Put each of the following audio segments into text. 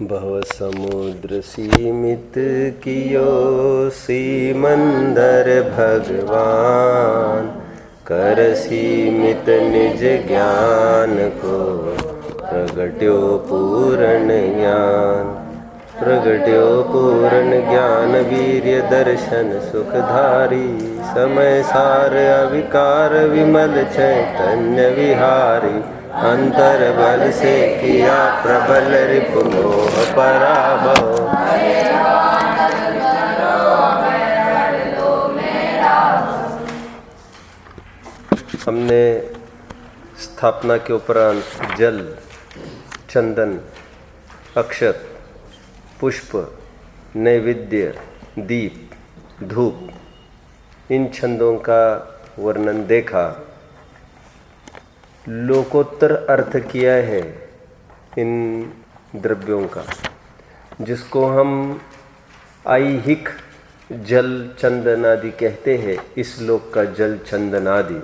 भव समुद्र सीमित कियो सीमंदर भगवान, कर सीमित निज ज्ञान को प्रगट्यो पूर्ण ज्ञान। प्रगट्यो पूर्ण ज्ञान वीर्य दर्शन सुखधारी, समय सार अविकार विमल चैतन्य विहारी। अंतर बल से किया प्रबल रिपु मोह पराभव, हमने स्थापना के उपरांत जल, चंदन, अक्षत, पुष्प, नैवेद्य, दीप, धूप, इन छंदों का वर्णन देखा। लोकोत्तर अर्थ किया है इन द्रव्यों का, जिसको हम ऐहिक जल चंदन आदि कहते हैं। इस लोक का जल चंदन आदि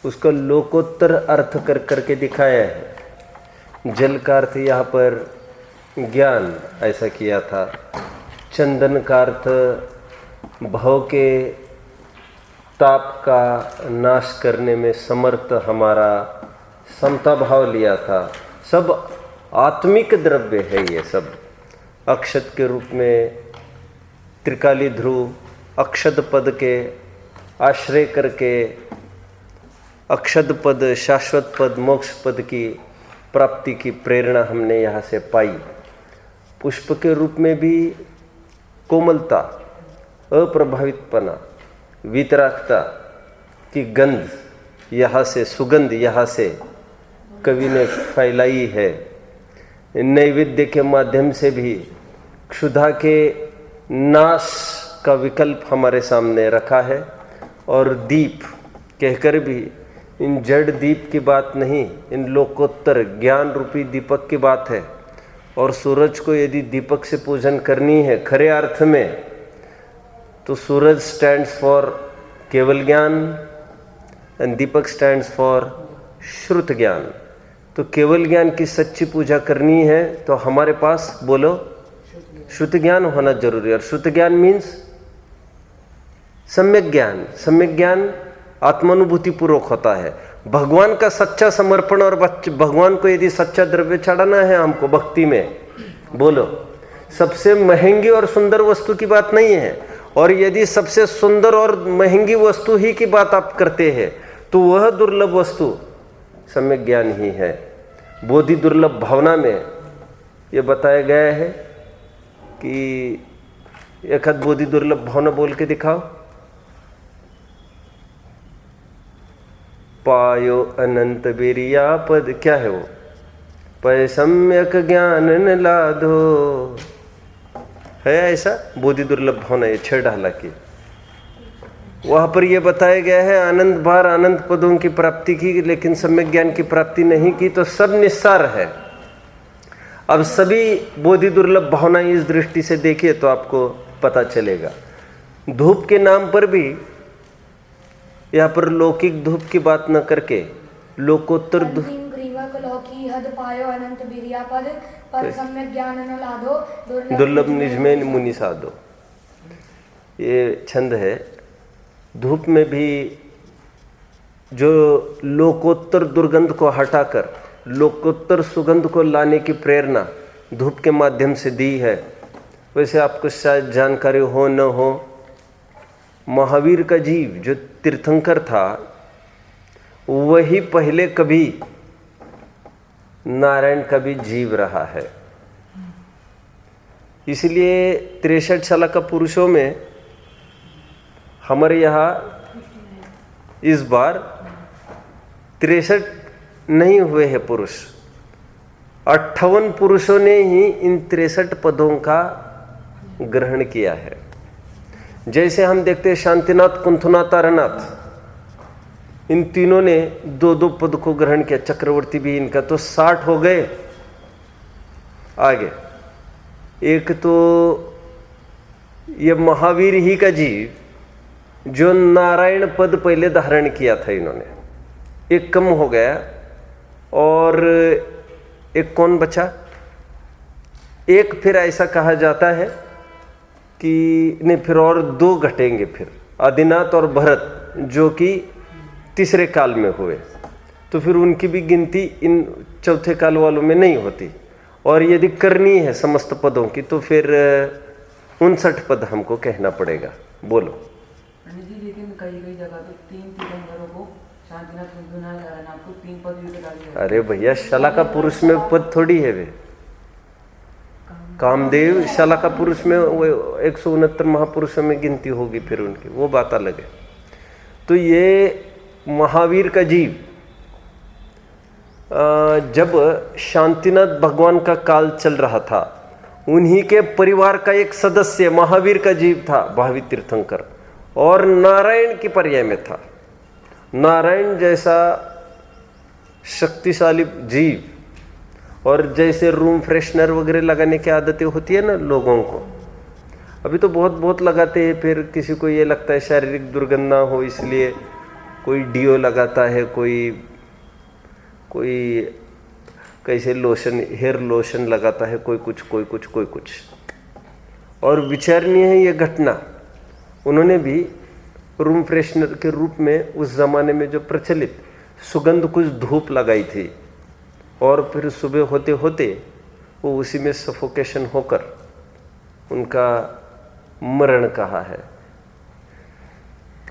उसका लोकोत्तर अर्थ कर करके दिखाया है। जल का अर्थ यहाँ पर ज्ञान ऐसा किया था। चंदन का अर्थ भव के ताप का नाश करने में समर्थ हमारा समता भाव लिया था। सब आत्मिक द्रव्य है ये सब। अक्षत के रूप में त्रिकाली ध्रुव, अक्षत पद के आश्रय करके अक्षत पद, शाश्वत पद, मोक्ष पद की प्राप्ति की प्रेरणा हमने यहाँ से पाई। पुष्प के रूप में भी कोमलता, अप्रभावितपना, वितरागता की गंध, यहाँ से सुगंध यहाँ से कवि ने फैलाई है। नैवेद्य के माध्यम से भी क्षुधा के नाश का विकल्प हमारे सामने रखा है। और दीप कहकर भी इन जड़ दीप की बात नहीं, इन लोकोत्तर ज्ञान रूपी दीपक की बात है। और सूरज को यदि दीपक से पूजन करनी है खरे अर्थ में, तो सूरज स्टैंड्स फॉर केवल ज्ञान एंड दीपक स्टैंड्स फॉर श्रुत ज्ञान। तो केवल ज्ञान की सच्ची पूजा करनी है तो हमारे पास बोलो श्रुत ज्ञान होना जरूरी है। और श्रुत ज्ञान मीन्स सम्यक ज्ञान। सम्यक ज्ञान आत्मानुभूति पूर्वक होता है। भगवान का सच्चा समर्पण, और भगवान को यदि सच्चा द्रव्य चढ़ाना है हमको भक्ति में, बोलो सबसे महंगी और सुंदर वस्तु की बात नहीं है। और यदि सबसे सुंदर और महंगी वस्तु ही की बात आप करते हैं तो वह दुर्लभ वस्तु सम्यक ज्ञान ही है। बोधि दुर्लभ भावना में ये बताया गया है कि एक आध बोधि दुर्लभ भावना बोल के दिखाओ। पायो अनंत बिरिया पद, क्या है वो? पय सम्यक ज्ञान न लाधो, है ऐसा बोधि दुर्लभ भावना। ये 6 ढाला की वहाँ पर यह बताया गया है आनंद बार आनंद पदों की प्राप्ति की, लेकिन सम्यक ज्ञान की प्राप्ति नहीं की तो सब निस्सार है। अब सभी बोधि दुर्लभ भावना इस दृष्टि से देखिए तो आपको पता चलेगा। धूप के नाम पर भी यहाँ पर लौकिक धूप की बात न करके लोकोत्तर धूप, दुर्लभ निज में मुनि साधो, ये छंद है। धूप में भी जो लोकोत्तर दुर्गंध को हटाकर लोकोत्तर सुगंध को लाने की प्रेरणा धूप के माध्यम से दी है। वैसे आपको शायद जानकारी हो न हो, महावीर का जीव जो तीर्थंकर था वही पहले कभी नारायण का भी जीव रहा है। इसलिए 63 साल का पुरुषों में हमारे यहाँ इस बार 63 नहीं हुए हैं पुरुष, 58 पुरुषों ने ही इन 63 पदों का ग्रहण किया है। जैसे हम देखते हैं शांतिनाथ, कुंथुनाथ, तारानाथ, इन तीनों ने 2-2 पद को ग्रहण किया। चक्रवर्ती भी इनका तो 60 हो गए। आगे एक तो ये महावीर ही का जीव जो नारायण पद पहले धारण किया था इन्होंने, एक कम हो गया। और एक कौन बचा? एक फिर ऐसा कहा जाता है कि नहीं, फिर और 2 घटेंगे, फिर आदिनाथ और भरत जो कि तीसरे काल में हुए, तो फिर उनकी भी गिनती इन चौथे काल वालों में नहीं होती। और यदि करनी है समस्त पदों की तो फिर 59 पद हमको कहना पड़ेगा। बोलो। जी, लेकिन कई जगह तो 3 तीर्थंकरों को शांतिनाथ नाम को 3 पद भी डाले। अरे भैया, शलाका पुरुष में पद थोड़ी है वे। कामदेव शलाका पुरुष में वो 169 महापुरुषों में गिनती होगी फिर उनकी, वो बात अलग है। तो ये महावीर का जीव जब शांतिनाथ भगवान का काल चल रहा था, उन्हीं के परिवार का एक सदस्य महावीर का जीव था भावी तीर्थंकर, और नारायण की पर्याय में था। नारायण जैसा शक्तिशाली जीव, और जैसे रूम फ्रेशनर वगैरह लगाने की आदतें होती है ना लोगों को, अभी तो बहुत बहुत लगाते हैं, फिर किसी को ये लगता है शारीरिक दुर्गंध ना हो इसलिए कोई डीओ लगाता है, कोई कैसे लोशन, हेयर लोशन लगाता है, कोई कुछ। और विचारणीय है ये घटना। उन्होंने भी रूम फ्रेशनर के रूप में उस ज़माने में जो प्रचलित सुगंध कुछ धूप लगाई थी, और फिर सुबह होते होते वो उसी में सफोकेशन होकर उनका मरण कहा है।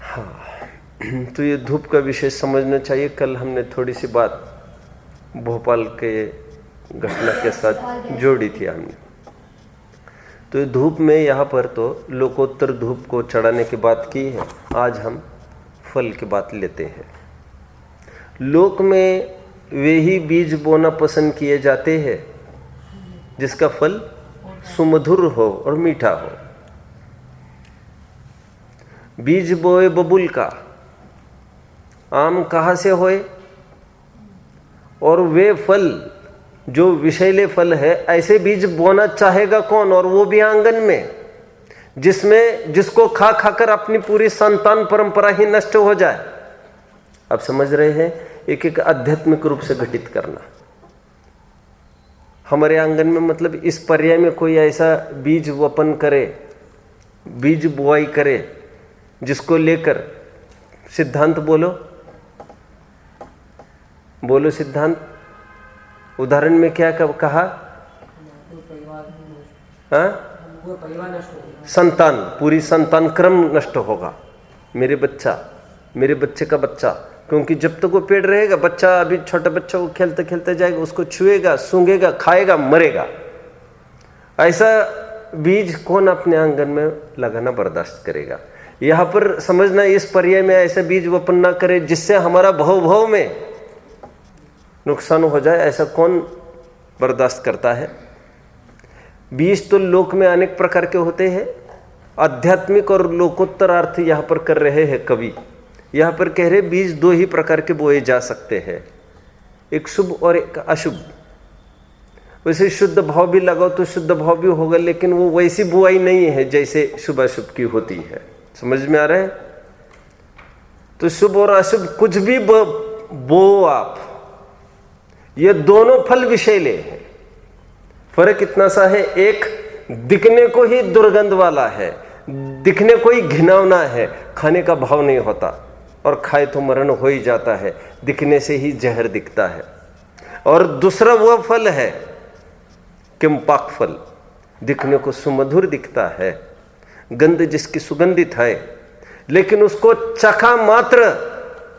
हाँ, तो ये धूप का विषय समझना चाहिए। कल हमने थोड़ी सी बात भोपाल के घटना के साथ जोड़ी थी हमने। तो ये धूप में यहाँ पर तो लोकोत्तर धूप को चढ़ाने की बात की है। आज हम फल की बात लेते हैं। लोक में वे ही बीज बोना पसंद किए जाते हैं जिसका फल सुमधुर हो और मीठा हो। बीज बोए बबूल का, आम कहाँ से होए? और वे फल जो विषैले फल है, ऐसे बीज बोना चाहेगा कौन? और वो भी आंगन में, जिसको खा खाकर अपनी पूरी संतान परंपरा ही नष्ट हो जाए। आप समझ रहे हैं? एक एक आध्यात्मिक रूप से घटित करना हमारे आंगन में, मतलब इस पर्याय में कोई ऐसा बीज वपन करे, बीज बुआई करे, जिसको लेकर सिद्धांत बोलो सिद्धांत। उदाहरण में क्या कहा? संतान, पूरी संतान क्रम नष्ट होगा। मेरे बच्चे का बच्चा, क्योंकि जब तक वो पेड़ रहेगा, बच्चा अभी छोटा बच्चा वो खेलते खेलते जाएगा, उसको छुएगा, सूंघेगा, खाएगा, मरेगा। ऐसा बीज कौन अपने आंगन में लगाना बर्दाश्त करेगा? यहाँ पर समझना, इस पर्याय में ऐसा बीज वपन ना करे जिससे हमारा भव में नुकसान हो जाए। ऐसा कौन बर्दाश्त करता है? बीज तो लोक में अनेक प्रकार के होते हैं। आध्यात्मिक और लोकोत्तर अर्थ यहाँ पर कर रहे हैं कवि। यहाँ पर कह रहे बीज 2 ही प्रकार के बोए जा सकते हैं, एक शुभ और एक अशुभ। वैसे शुद्ध भाव भी लगाओ तो शुद्ध भाव भी होगा, लेकिन वो वैसी बुआई नहीं है जैसे शुभ अशुभ की होती है। समझ में आ रहा है? तो शुभ और अशुभ कुछ भी बो आप, ये दोनों फल विषैले हैं। फर्क इतना सा है, एक दिखने को ही दुर्गंध वाला है, दिखने को ही घिनौना है, खाने का भाव नहीं होता, और खाए तो मरण हो ही जाता है, दिखने से ही जहर दिखता है। और दूसरा वह फल है किम्पाक फल, दिखने को सुमधुर दिखता है, गंध जिसकी सुगंधित है, लेकिन उसको चखा मात्र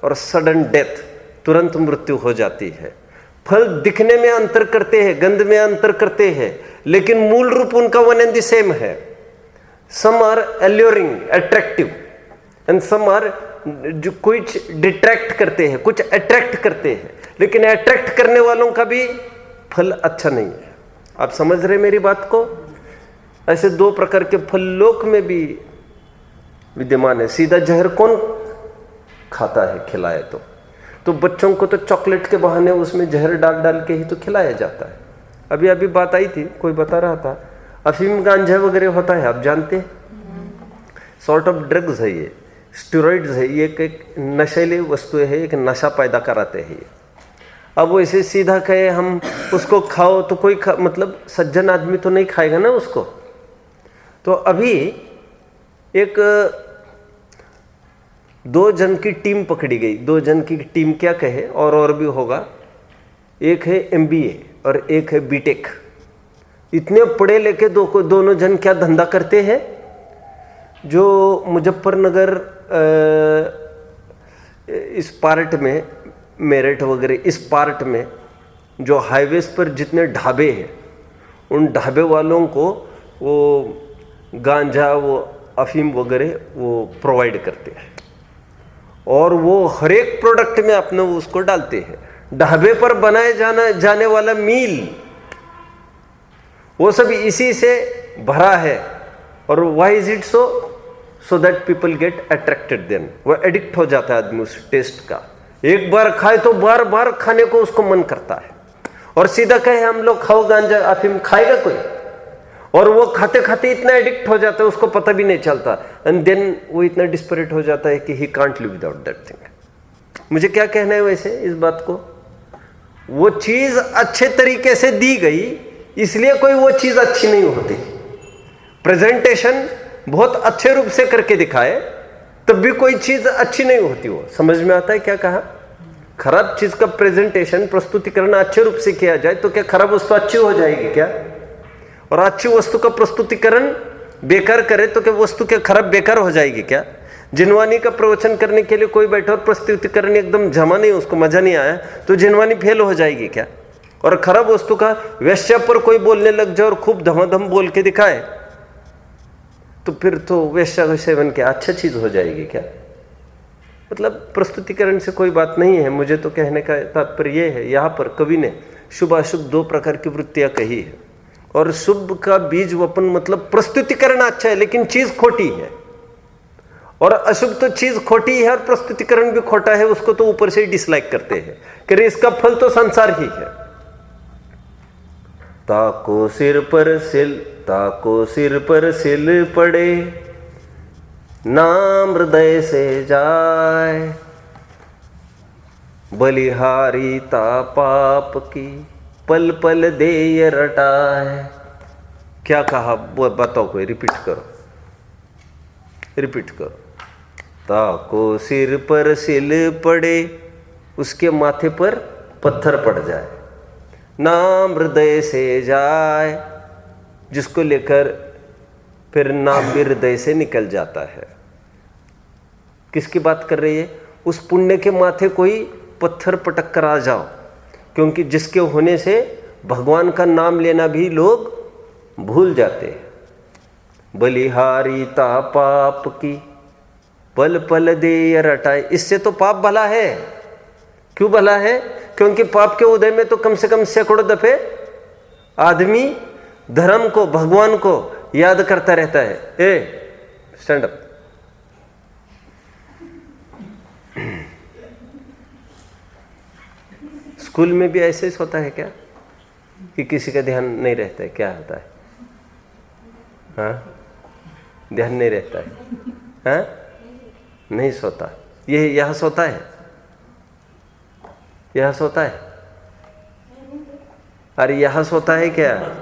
और सडन डेथ, तुरंत मृत्यु हो जाती है। फल दिखने में अंतर करते हैं, गंध में अंतर करते हैं, लेकिन मूल रूप उनका वन एंड द सेम है। Some are alluring, attractive, and some are जो कुछ डिट्रैक्ट करते हैं, कुछ अट्रैक्ट करते हैं, लेकिन अट्रैक्ट करने वालों का भी फल अच्छा नहीं है। आप समझ रहे मेरी बात को? ऐसे 2 प्रकार के फल लोक में भी विद्यमान है। सीधा जहर कौन खाता है खिलाए तो बच्चों को तो चॉकलेट के बहाने उसमें जहर डाल के ही तो खिलाया जाता है। अभी बात आई थी, कोई बता रहा था, अफीम गांजा वगैरह होता है, आप जानते हैं? सॉर्ट ऑफ ड्रग्स है ये, स्टेरॉइड्स है ये, एक नशीली वस्तु है, एक नशा पैदा कराते हैं ये। अब वैसे सीधा कहे हम उसको खाओ तो कोई मतलब सज्जन आदमी तो नहीं खाएगा ना उसको। तो अभी एक 2 जन की टीम पकड़ी गई। 2 जन की टीम क्या कहे, और भी होगा। एक है MBA और एक है BTech। इतने पढ़े लिखे दोनों जन क्या धंधा करते हैं, जो मुजफ्फरनगर इस पार्ट में, मेरठ वगैरह इस पार्ट में जो हाईवेज पर जितने ढाबे हैं, उन ढाबे वालों को वो गांजा, वो अफीम वगैरह वो प्रोवाइड करते हैं, और वो हर एक प्रोडक्ट में अपने उसको डालते हैं। ढाबे पर बनाए जाने वाला मील, वो सब इसी से भरा है। और why is it so that people get attracted then. वो एडिक्ट हो जाता है आदमी उस टेस्ट का। एक बार खाए तो बार बार खाने को उसको मन करता है। और सीधा कहे हम लोग खाओ गांजा अफीम, खाएगा कोई? और वो खाते खाते इतना एडिक्ट हो जाता है उसको पता भी नहीं चलता। एंड देन वो इतना डिस्परेट हो जाता है कि he can't live without that thing. मुझे क्या कहना है वैसे इस बात को, वो चीज अच्छे तरीके से दी गई इसलिए कोई वो चीज अच्छी नहीं होती। प्रेजेंटेशन बहुत अच्छे रूप से करके दिखाए तब भी कोई चीज अच्छी नहीं होती। वो समझ में आता है क्या कहा? खराब चीज का प्रेजेंटेशन, प्रस्तुतिकरण अच्छे रूप से किया जाए तो क्या खराब वस्तु अच्छी हो जाएगी क्या? और अच्छी वस्तु का प्रस्तुतिकरण बेकार करे तो क्या वस्तु क्या खराब बेकार हो जाएगी क्या? जिनवानी का प्रवचन करने के लिए कोई बैठा और प्रस्तुतिकरण एकदम जमा नहीं, उसको मजा नहीं आया, तो जिनवानी फेल हो जाएगी क्या? और खराब वस्तु का वेश्या पर कोई बोलने लग जाए और खूब धमाधम बोल के दिखाए तो फिर तो वेश्या का सेवन क्या अच्छा चीज हो जाएगी क्या? मतलब प्रस्तुतिकरण से कोई बात नहीं है। मुझे तो कहने का तात्पर्य यह है, यहाँ पर कवि ने शुभ अशुभ 2 प्रकार की वृत्तियां कही है। और शुभ का बीज वपन मतलब प्रस्तुतिकरण अच्छा है लेकिन चीज खोटी है, और अशुभ तो चीज खोटी है और प्रस्तुतिकरण भी खोटा है, उसको तो ऊपर से ही डिसलाइक करते हैं कि इसका फल तो संसार ही है। ताको सिर पर सिल पड़े, नाम हृदय से जाए, बलिहारी ता पाप की, पल पल देय रटाए। क्या कहा बताओ, कोई रिपीट करो। ताको सिर पर सिल पड़े, उसके माथे पर पत्थर पड़ जाए, नाम हृदय से जाए, जिसको लेकर फिर नाम भी हृदय से निकल जाता है। किसकी बात कर रही है? उस पुण्य के माथे कोई पत्थर पटक कर आ जाओ, क्योंकि जिसके होने से भगवान का नाम लेना भी लोग भूल जाते हैं। बलिहारी ता पाप की, पल पल देय रटाए। इससे तो पाप भला है। क्यों भला है? क्योंकि पाप के उदय में तो कम से कम सैकड़ों दफे आदमी धर्म को, भगवान को याद करता रहता है। Stand up. स्कूल में भी ऐसे ही होता है क्या कि किसी का ध्यान नहीं रहता है? क्या होता है? हाँ, ध्यान नहीं रहता है। हाँ, नहीं सोता। ये यहाँ सोता है, यहाँ सोता है। अरे यहाँ सोता है क्या?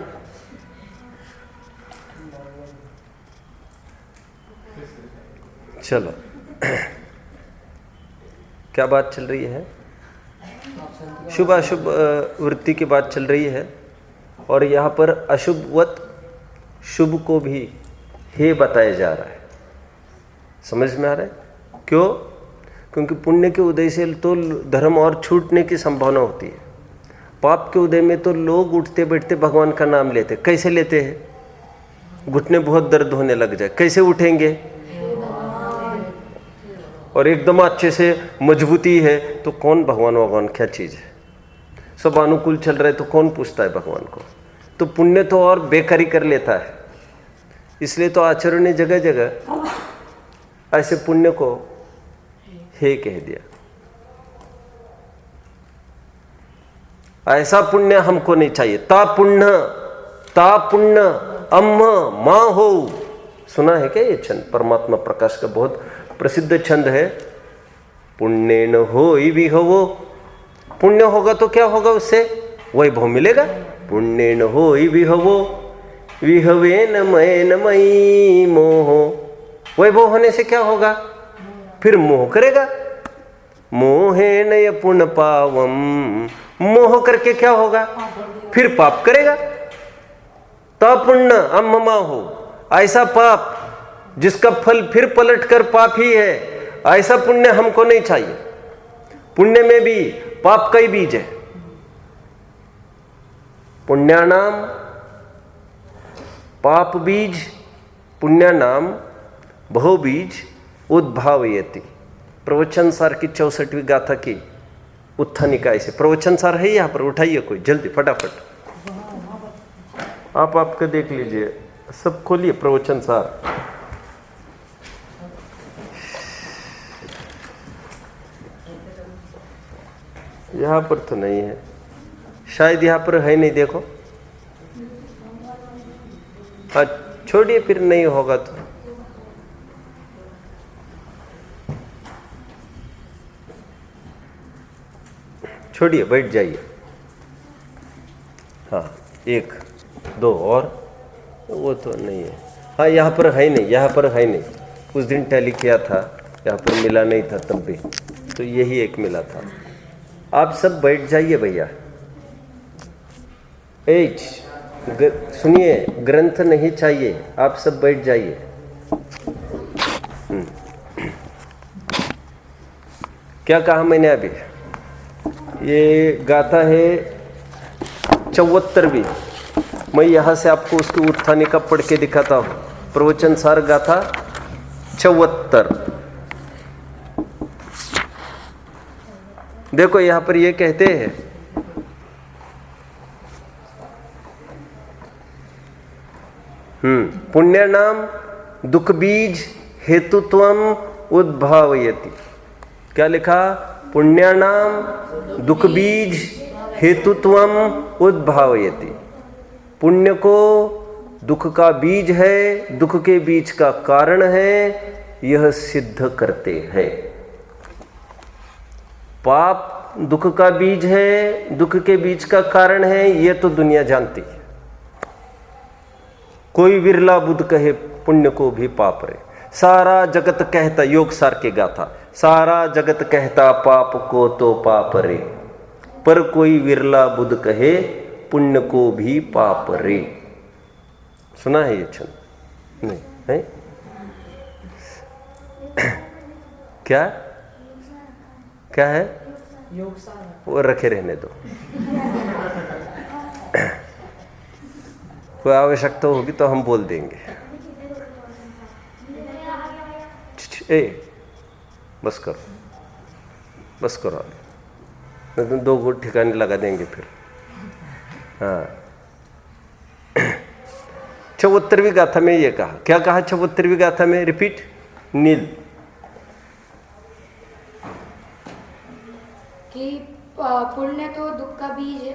चलो क्या बात चल रही है? शुभ अशुभ वृत्ति की बात चल रही है। और यहाँ पर अशुभवत शुभ को भी हे बताया जा रहा है। समझ में आ रहा है? क्यों? क्योंकि पुण्य के उदय से तो धर्म और छूटने की संभावना होती है। पाप के उदय में तो लोग उठते बैठते भगवान का नाम लेते। कैसे लेते हैं? घुटने बहुत दर्द होने लग जाए, कैसे उठेंगे? और एकदम अच्छे से मजबूती है तो कौन भगवान क्या चीज़ है? सब अनुकूल चल रहे तो कौन पूछता है भगवान को? तो पुण्य तो और बेकारी कर लेता है। इसलिए तो आचार्यों ने जगह जगह ऐसे पुण्य को हे कह दिया। ऐसा पुण्य हमको नहीं चाहिए। ता पुण्य अम्म माँ हो। सुना है क्या ये छंद? परमात्मा प्रकाश का बहुत प्रसिद्ध छंद है। पुण्येन होई विहवो पुण्य होगा तो क्या होगा, उससे वैभव मिलेगा। पुण्येन होई विहवो विहवेन मयेन मयी मोह। वैभव होने से क्या होगा, फिर मोह करेगा। मोहेन य पुण्य पावम, मोह करके क्या होगा, फिर पाप करेगा। तपुण्य अम्मा हो, ऐसा पाप जिसका फल फिर पलट कर पाप ही है, ऐसा पुण्य हमको नहीं चाहिए। पुण्य में भी पाप का ही बीज है। पुण्यानाम पाप बीज, पुण्यानाम बहु बीज उद्भावयति। प्रवचन सार की 64वीं गाथा की उत्थानिकाय से प्रवचन सार है यहाँ पर, उठाइए कोई जल्दी फटाफट। आप आपका देख लीजिए, सब खोलिए प्रवचन सार। यहाँ पर तो नहीं है, शायद यहाँ पर है नहीं, देखो। छोड़िए, फिर नहीं होगा तो छोड़िए, बैठ जाइए। हाँ, 1 2 और वो तो नहीं है। हाँ, यहाँ पर है नहीं, यहाँ पर है नहीं। उस दिन टैली किया था, यहाँ पर मिला नहीं था तब भी, तो यही एक मिला था। आप सब बैठ जाइए भैया। सुनिए, ग्रंथ नहीं चाहिए, आप सब बैठ जाइए। क्या कहा मैंने अभी, ये गाथा है 74वीं। मैं यहाँ से आपको उसकी उत्थानिका पढ़ के दिखाता हूँ। प्रवचन सार गाथा 74। देखो यहाँ पर ये कहते हैं, पुण्य नाम दुख बीज हेतुत्वम उद्भावयति। क्या लिखा, पुण्यानाम दुख बीज हेतुत्वम उद्भावयति। पुण्य को दुख का बीज है, दुख के बीज का कारण है, यह सिद्ध करते हैं। पाप दुख का बीज है, दुख के बीज का कारण है, यह तो दुनिया जानती है। कोई विरला बुद्ध कहे पुण्य को भी पाप रे। सारा जगत कहता, योग सार के गाथा, सारा जगत कहता पाप को तो पाप रे, पर कोई विरला बुद्ध कहे पुण्य को भी पाप रे। सुना है ये छंद? नहीं है? क्या क्या है? वो रखे रहने दो। कोई आवश्यकता होगी तो हम बोल देंगे। बस करो, बस करो, नहीं तो 2 गुट ठिकाने लगा देंगे फिर। हाँ, 74वीं गाथा में ये कहा, क्या कहा 74वीं गाथा में? रिपीट, नील कि पुण्य तो दुख का बीज,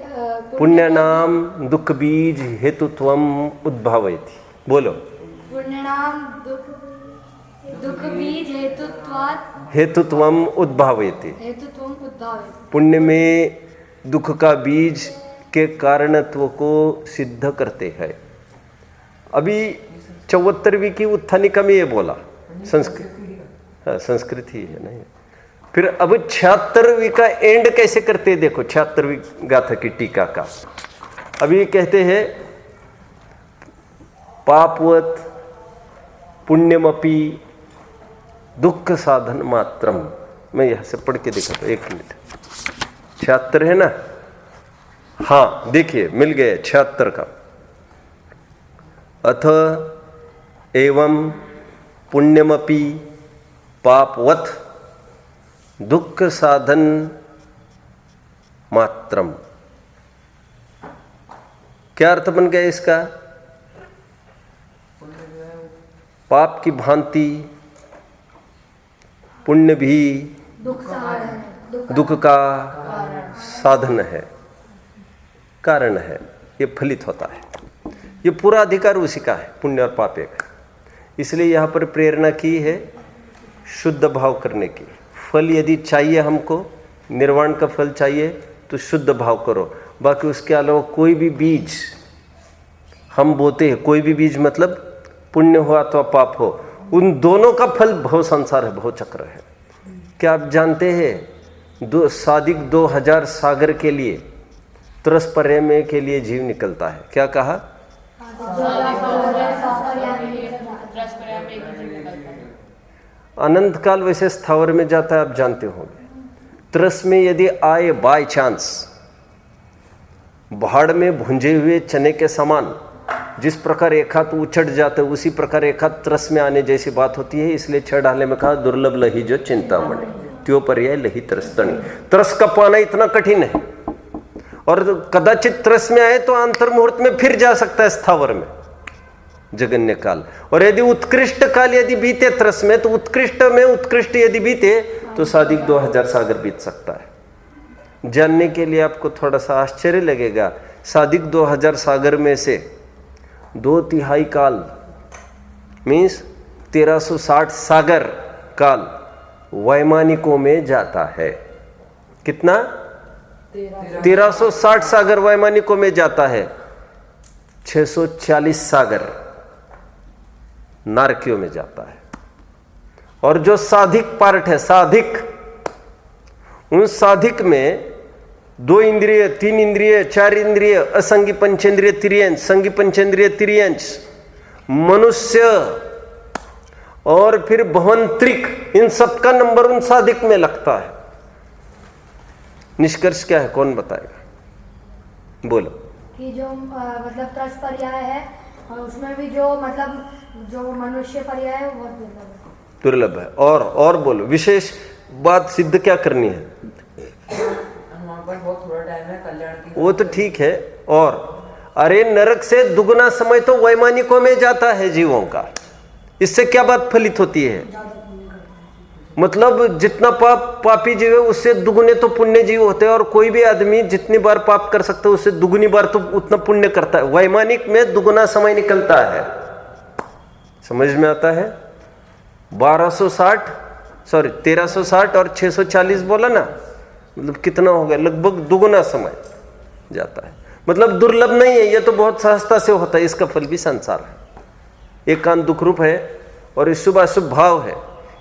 पुण्य नाम दुख बीज हेतुत्वम उद्भावयति। बोलो, पुण्य नाम दुख बीज हेतुत्वम उद्भावयति। हेतुत्वम उद्भावयति। पुण्य में दुख का बीज के कारणत्व को सिद्ध करते हैं। अभी 74वीं की उत्थानिका में ये बोला, संस्कृत, हाँ संस्कृत ही है नहीं। फिर अब 76वीं का एंड कैसे करते हैं, देखो 76वीं गाथा की टीका का। अभी कहते हैं पापवत पुण्यमपि दुख साधन मात्रम। मैं यहां से पढ़ के दिखाता हूं, 1 मिनट। 76 है ना? हाँ देखिए, मिल गए 76 का। अथ एवं पुण्यमपि पापवत दुख साधन मात्रम। क्या अर्थ बन गया इसका? पाप की भांति पुण्य भी दुख का साधन है, कारण है, ये फलित होता है। ये पूरा अधिकार उसी का है, पुण्य और पाप एक। इसलिए यहाँ पर प्रेरणा की है शुद्ध भाव करने की। फल यदि चाहिए हमको, निर्वाण का फल चाहिए, तो शुद्ध भाव करो। बाकी उसके अलावा कोई भी बीज हम बोते हैं, कोई भी बीज मतलब पुण्य हो अथवा पाप हो, उन दोनों का फल भव संसार है, भव चक्र है। क्या आप जानते हैं सादिक 2000 सागर के लिए तरस पर्याय के लिए जीव निकलता है। क्या कहा? अनंत काल वैसे स्थावर में जाता है, आप जानते होंगे। तरस में यदि आए बाय चांस, भाड़ में भुंजे हुए चने के समान जिस प्रकार एक हाथ उछट जाते है, उसी प्रकार एक हाथ तरस में आने जैसी बात होती है। इसलिए 6 ढाले में कहा दुर्लभ लही जो चिंतामणि, त्यो पर्याय लही तरसतणी। तरस का पाना इतना कठिन है, और कदाचित तरस में आए तो अंतर मुहूर्त में फिर जा सकता है स्थावर में, जगन्य काल। और यदि उत्कृष्ट काल यदि बीते तरस में, तो उत्कृष्ट में उत्कृष्ट यदि बीते तो सादिक 2000 सागर बीत सकता है। जानने के लिए आपको थोड़ा सा आश्चर्य लगेगा, सादिक 2000 सागर में से 2/3 काल मीन्स 1360 सागर काल वैमानिकों में जाता है। कितना? 1360 सागर वैमानिकों में जाता है। 640 सागर नारकियों में जाता है। और जो साधिक पार्ट है, साधिक, उन साधिक में 2 इंद्रिय, 3 इंद्रिय, 4 इंद्रिय, असंगी पंचेंद्रिय तिर्यंश, संगी पंचेंद्रिय तिर्यंश, मनुष्य और फिर भवंत्रिक, इन सबका नंबर उन साधिक में लगता है। निष्कर्ष क्या है, कौन बताएगा? बोलो। कि जो मतलब त्रस पर्याय है, और उसमें भी जो मतलब जो मनुष्य पर्याय है वो दुर्लभ है। और बोलो, विशेष बात सिद्ध क्या करनी है? बहुत थोड़ा टाइम है कल्याण की, वो तो ठीक है। और अरे नरक से दुगना समय तो वैमानिकों में जाता है जीवों का। इससे क्या बात फलित होती है? मतलब जितना पापी जीव है उससे दुगुने तो पुण्य जीव होते हैं। और कोई भी आदमी जितनी बार पाप कर सकता है उससे दुगुनी बार तो उतना पुण्य करता है। वैमानिक में दुगुना समय निकलता है। समझ में आता है? 1360 और 640 बोला ना, मतलब कितना हो गया? लगभग दुगुना समय जाता है। मतलब दुर्लभ नहीं है, ये तो बहुत सहजता से होता है। इसका फल भी संसार है। एक कान दुख रूप है और इस शुभ अशुभ भाव है,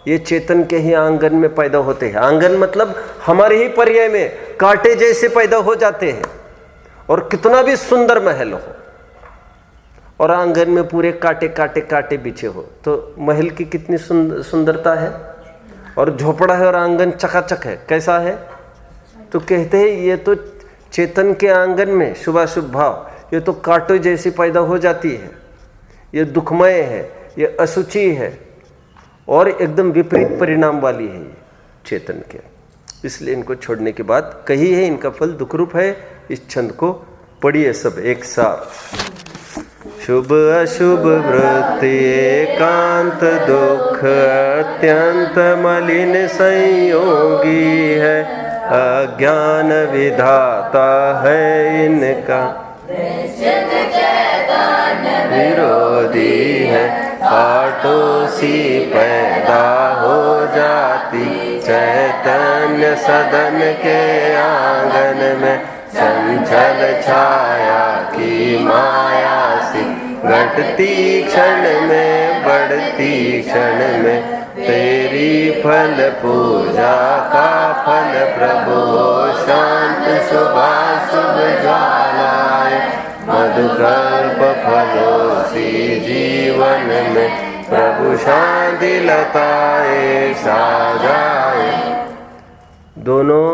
ये चेतन के ही आंगन में पैदा होते हैं। आंगन मतलब हमारे ही पर्याय में कांटे जैसे पैदा हो जाते हैं। और कितना भी सुंदर महल हो और आंगन में पूरे कांटे कांटे कांटे बिछे हो, तो महल की कितनी सुंदरता है। और झोपड़ा है और आंगन चकाचक है, कैसा है? तो कहते हैं ये तो चेतन के आंगन में शुभाशुभ भाव, ये तो कांटों जैसी पैदा हो जाती है। ये दुखमय है, ये असुचि है और एकदम विपरीत परिणाम वाली है ये चेतन के। इसलिए इनको छोड़ने के बाद कही है इनका फल दुख रूप है। इस छंद को पढ़िए सब एक साथ। शुभ अशुभ वृत्ति एकांत दुख अत्यंत मलिन संयोगी है। अज्ञान विधाता है इनका, विरोधी है। कांटों सी पैदा हो जाती चैतन्य सदन के आंगन में। चंचल छाया की माया सी घटती क्षण में बढ़ती क्षण में। तेरी फल पूजा का फल प्रभु शांत शुभाशुभ ज्वालाए। मधुकल्प फलों सी जीवन में प्रभु शांति लताए साजाए। दोनों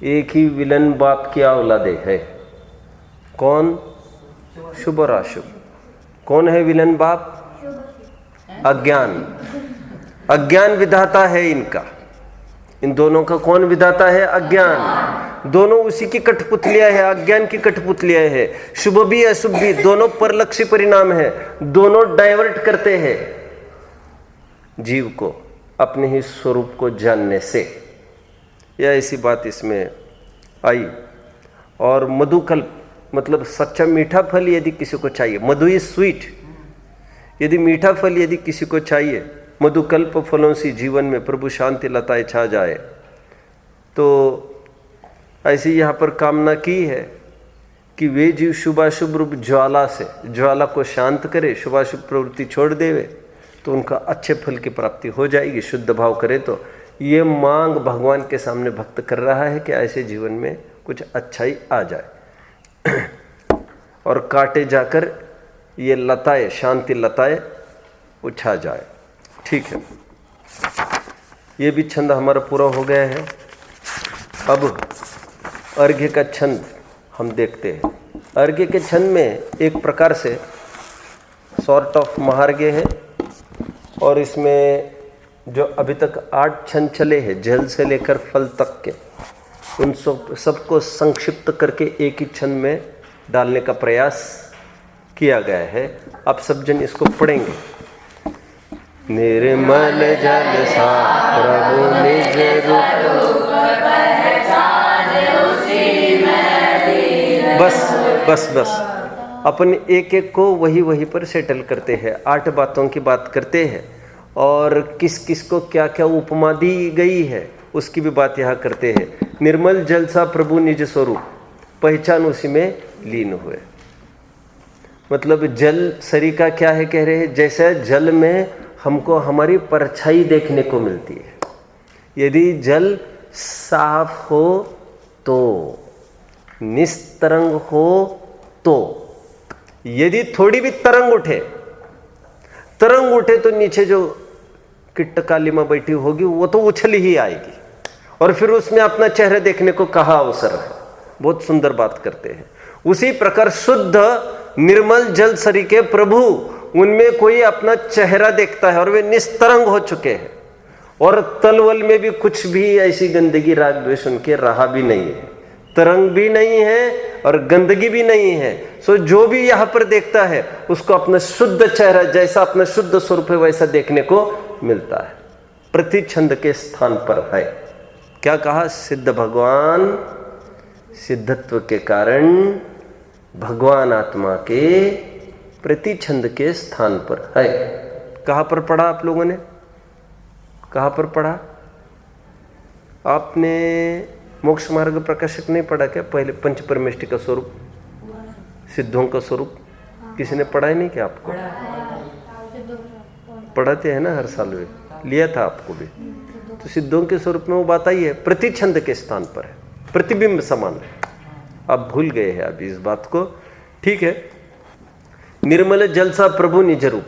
एक ही विलन बाप की औलादे है। कौन? शुभ और अशुभ। कौन है विलन बाप? अज्ञान। अज्ञान विधाता है इनका। इन दोनों का कौन विधाता है? अज्ञान। दोनों उसी की कठपुतलियां है, अज्ञान की कठपुतलियां है। शुभ भी अशुभ भी दोनों परलक्ष्य परिणाम है। दोनों डाइवर्ट करते हैं जीव को अपने ही स्वरूप को जानने से। यह ऐसी बात इसमें आई। और मधुकल्प मतलब सच्चा मीठा फल यदि किसी को चाहिए, मधु इज स्वीट, यदि मीठा फल यदि किसी को चाहिए, मधुकल्प फलों से जीवन में प्रभु शांति लताएं छा जाए, तो ऐसी यहाँ पर कामना की है कि वे जीव शुभाशुभ रूप ज्वाला से ज्वाला को शांत करे, शुभाशुभ प्रवृत्ति छोड़ देवे, तो उनका अच्छे फल की प्राप्ति हो जाएगी। शुद्ध भाव करे तो ये मांग भगवान के सामने भक्त कर रहा है कि ऐसे जीवन में कुछ अच्छाई आ जाए और काटे जाकर ये लताएं, शांति लताएं उछा जाए। ठीक है, ये भी छंद हमारा पूरा हो गया है। अब अर्घ्य का छंद हम देखते हैं। अर्घ्य के छंद में एक प्रकार से सॉर्ट ऑफ महार्घ्य है और इसमें जो अभी तक 8 छंद चले हैं जल से लेकर फल तक के, उन सबको संक्षिप्त करके एक ही छंद में डालने का प्रयास किया गया है। आप सब जन इसको पढ़ेंगे। निर्मल जल सा प्रभु निज रूप, बस अपन एक एक को वही पर सेटल करते हैं। 8 बातों की बात करते हैं और किस किस को क्या क्या उपमा दी गई है उसकी भी बात यहाँ करते हैं। निर्मल जल सा प्रभु निज स्वरूप, पहचान उसी में लीन हुए। मतलब जल सरिका क्या है कह रहे हैं, जैसे जल में हमको हमारी परछाई देखने को मिलती है। यदि जल साफ हो तो, निस्तरंग हो तो, यदि थोड़ी भी तरंग उठे तो नीचे जो किट्ट कालीमा बैठी होगी वो तो उछल ही आएगी और फिर उसमें अपना चेहरा देखने को कहाँ अवसर है। बहुत सुंदर बात करते हैं। उसी प्रकार शुद्ध निर्मल जल सरिके प्रभु, उनमें कोई अपना चेहरा देखता है और वे निस्तरंग हो चुके हैं और तलवल में भी कुछ भी ऐसी गंदगी राग द्वेष उनके रहा भी नहीं है, तरंग भी नहीं है और गंदगी भी नहीं है। सो जो भी यहाँ पर देखता है उसको अपना शुद्ध चेहरा, जैसा अपना शुद्ध स्वरूप है वैसा देखने को मिलता है। प्रति छंद के स्थान पर है। क्या कहा? सिद्ध भगवान सिद्धत्व के कारण भगवान आत्मा के प्रति छंद के स्थान पर है। कहाँ पर पढ़ा आप लोगों ने? कहाँ पर पढ़ा आपने? मोक्ष मार्ग प्रकाशक नहीं पढ़ा क्या? पहले पंच परमेष्टि का स्वरूप, सिद्धों का स्वरूप किसी ने पढ़ा ही नहीं क्या आपको? पढ़ाते हैं ना हर साल, वे लिया था आपको भी। तो सिद्धों के स्वरूप में वो बात आई है, प्रति छंद के स्थान पर है, प्रतिबिंब समान है। आप भूल गए हैं अभी इस बात को। ठीक है, निर्मल जल सा प्रभु निज रूप,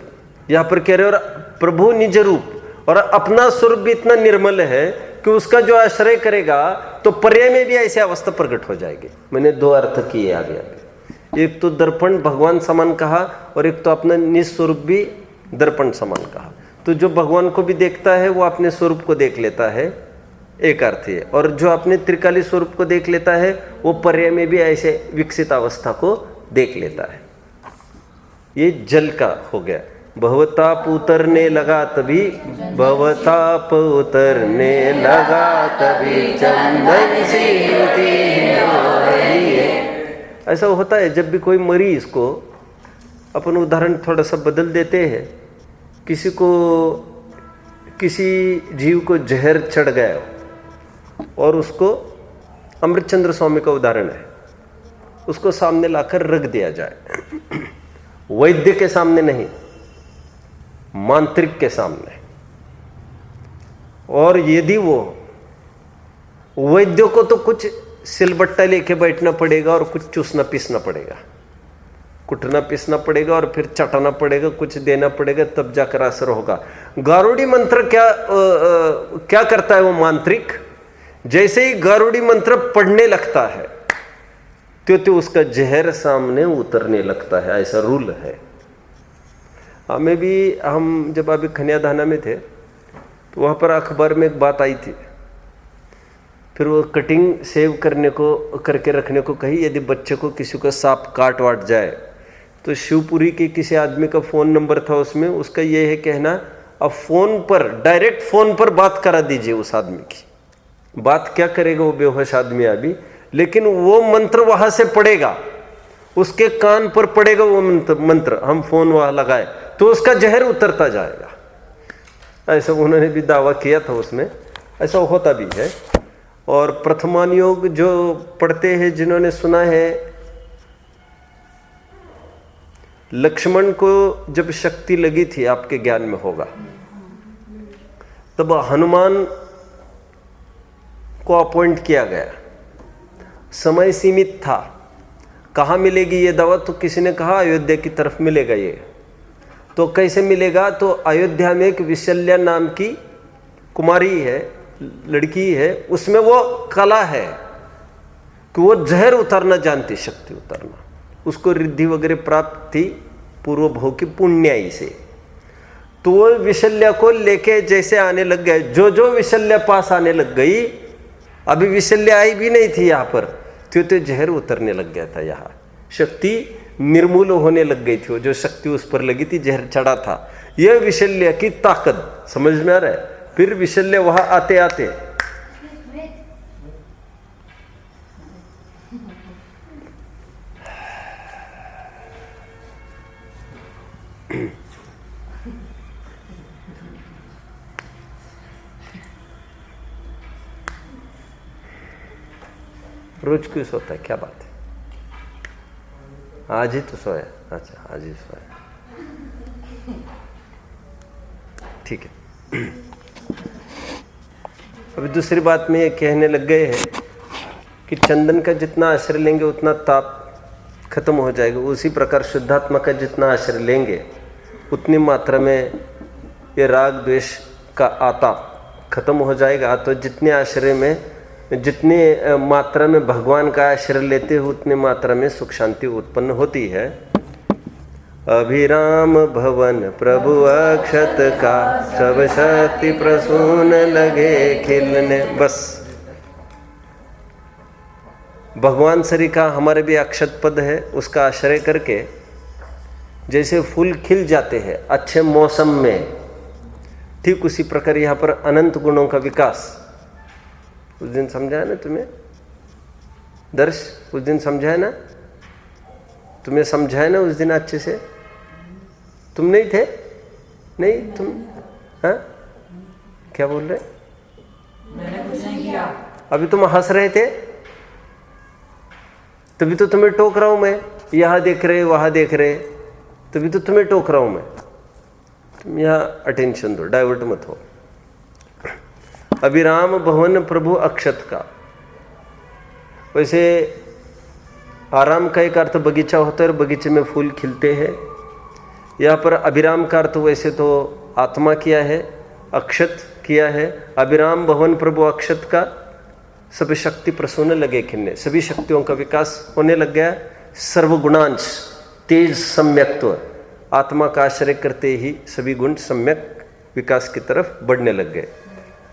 यहाँ पर कह रहे हो प्रभु निज रूप, और अपना स्वरूप भी इतना निर्मल है कि उसका जो आश्रय करेगा तो पर्याय में भी ऐसी अवस्था प्रकट हो जाएगी। मैंने 2 अर्थ किए आगे आगे। एक तो दर्पण भगवान समान कहा और एक तो अपना निस्वरूप भी दर्पण समान कहा। तो जो भगवान को भी देखता है वो अपने स्वरूप को देख लेता है, एक अर्थ है। और जो अपने त्रिकाली स्वरूप को देख लेता है वो पर्याय में भी ऐसे विकसित अवस्था को देख लेता है। ये जल का हो गया। भवताप उतरने लगा तभी, भवताप उतरने लगा तभी चंदन सी ऐसा होता है। जब भी कोई मरीज को, अपन उदाहरण थोड़ा सा बदल देते हैं, किसी को, किसी जीव को जहर चढ़ गया और उसको, अमृतचंद्र स्वामी का उदाहरण है, उसको सामने लाकर रख दिया जाए, वैद्य के सामने नहीं, मांत्रिक के सामने। और यदि वो वैद्य को तो कुछ सिलबट्टा लेके बैठना पड़ेगा और कुछ चूसना पीसना पड़ेगा, कुटना पीसना पड़ेगा और फिर चटाना पड़ेगा, कुछ देना पड़ेगा, तब जाकर असर होगा। गारुड़ी मंत्र क्या करता है वो मांत्रिक? जैसे ही गारुड़ी मंत्र पढ़ने लगता है तो उसका जहर सामने उतरने लगता है। ऐसा रूल है। हमें भी, हम जब अभी खनियाधाना में थे तो वहाँ पर अखबार में एक बात आई थी। फिर वो कटिंग सेव करके रखने को कही। यदि बच्चे को किसी को सांप काट वाट जाए तो शिवपुरी के किसी आदमी का फ़ोन नंबर था उसमें, उसका ये है कहना, अब फ़ोन पर, डायरेक्ट फ़ोन पर बात करा दीजिए उस आदमी की। बात क्या करेगा वो बेहोश आदमी अभी, लेकिन वो मंत्र वहाँ से पड़ेगा, उसके कान पर पड़ेगा वो मंत्र, हम फ़ोन वहाँ लगाए तो उसका जहर उतरता जाएगा। ऐसा उन्होंने भी दावा किया था उसमें, ऐसा होता भी है। और प्रथमान योग जो पढ़ते हैं, जिन्होंने सुना है, लक्ष्मण को जब शक्ति लगी थी, आपके ज्ञान में होगा, तब हनुमान को अपॉइंट किया गया। समय सीमित था। कहाँ मिलेगी ये दवा? तो किसी ने कहा अयोध्या की तरफ मिलेगा ये। तो कैसे मिलेगा? तो अयोध्या में एक विशल्या नाम की कुमारी है, लड़की है, उसमें वो कला है कि वो जहर उतारना जानती, शक्ति उतारना। उसको रिद्धि वगैरह प्राप्त थी पूर्व भोग की पुण्याई से। तो वो विशल्या को लेके जैसे आने लग गए, जो विशल्या पास आने लग गई, अभी विशल्या आई भी नहीं थी यहाँ पर, तो जहर उतरने लग गया था। यहाँ शक्ति निर्मूल होने लग गई थी। वो जो शक्ति उस पर लगी थी, जहर चढ़ा था। यह विशल्या की ताकत समझ में आ रहा है। फिर विशल्या वहां आते आते रोज क्यों सोता है? क्या बात है? आज ही तो सोया। अच्छा, आज ही सोया, ठीक है। अभी दूसरी बात में ये कहने लग गए हैं कि चंदन का जितना आश्रय लेंगे उतना ताप खत्म हो जाएगा। उसी प्रकार शुद्धात्मा का जितना आश्रय लेंगे उतनी मात्रा में ये राग द्वेष का आताप खत्म हो जाएगा। तो जितने आश्रय में, जितने मात्रा में भगवान का आश्रय लेते हो, उतने मात्रा में सुख शांति उत्पन्न होती है। अभिराम भवन प्रभु अक्षत का, सब शक्ति प्रसून लगे खिलने। बस भगवान श्री का हमारे भी अक्षत पद है, उसका आश्रय करके जैसे फूल खिल जाते हैं अच्छे मौसम में, ठीक उसी प्रकार यहाँ पर अनंत गुणों का विकास। उस दिन समझाया ना तुम्हें दर्श? उस दिन समझाया ना तुम्हें? समझाया ना उस दिन अच्छे से? तुम नहीं थे? नहीं तुम? हाँ, क्या बोल रहे? मैंने कुछ नहीं किया। अभी तुम हंस रहे थे, तभी तो तुम्हें टोक रहा हूं मैं। यहां देख रहे, वहां देख रहे, तभी तो तुम्हें टोक रहा हूं मैं। तुम यहां अटेंशन दो, डाइवर्ट मत हो। अभिराम भवन प्रभु अक्षत का, वैसे आराम का एक अर्थ बगीचा होता है और बगीचे में फूल खिलते हैं। यहाँ पर अभिराम का अर्थ वैसे तो आत्मा किया है, अक्षत किया है। अभिराम भवन प्रभु अक्षत का, सभी शक्ति प्रसून लगे खिलने, सभी शक्तियों का विकास होने लग गया। सर्वगुणांश तेज सम्यक्त्व, आत्मा का आश्रय करते ही सभी गुण सम्यक विकास की तरफ बढ़ने लग गए।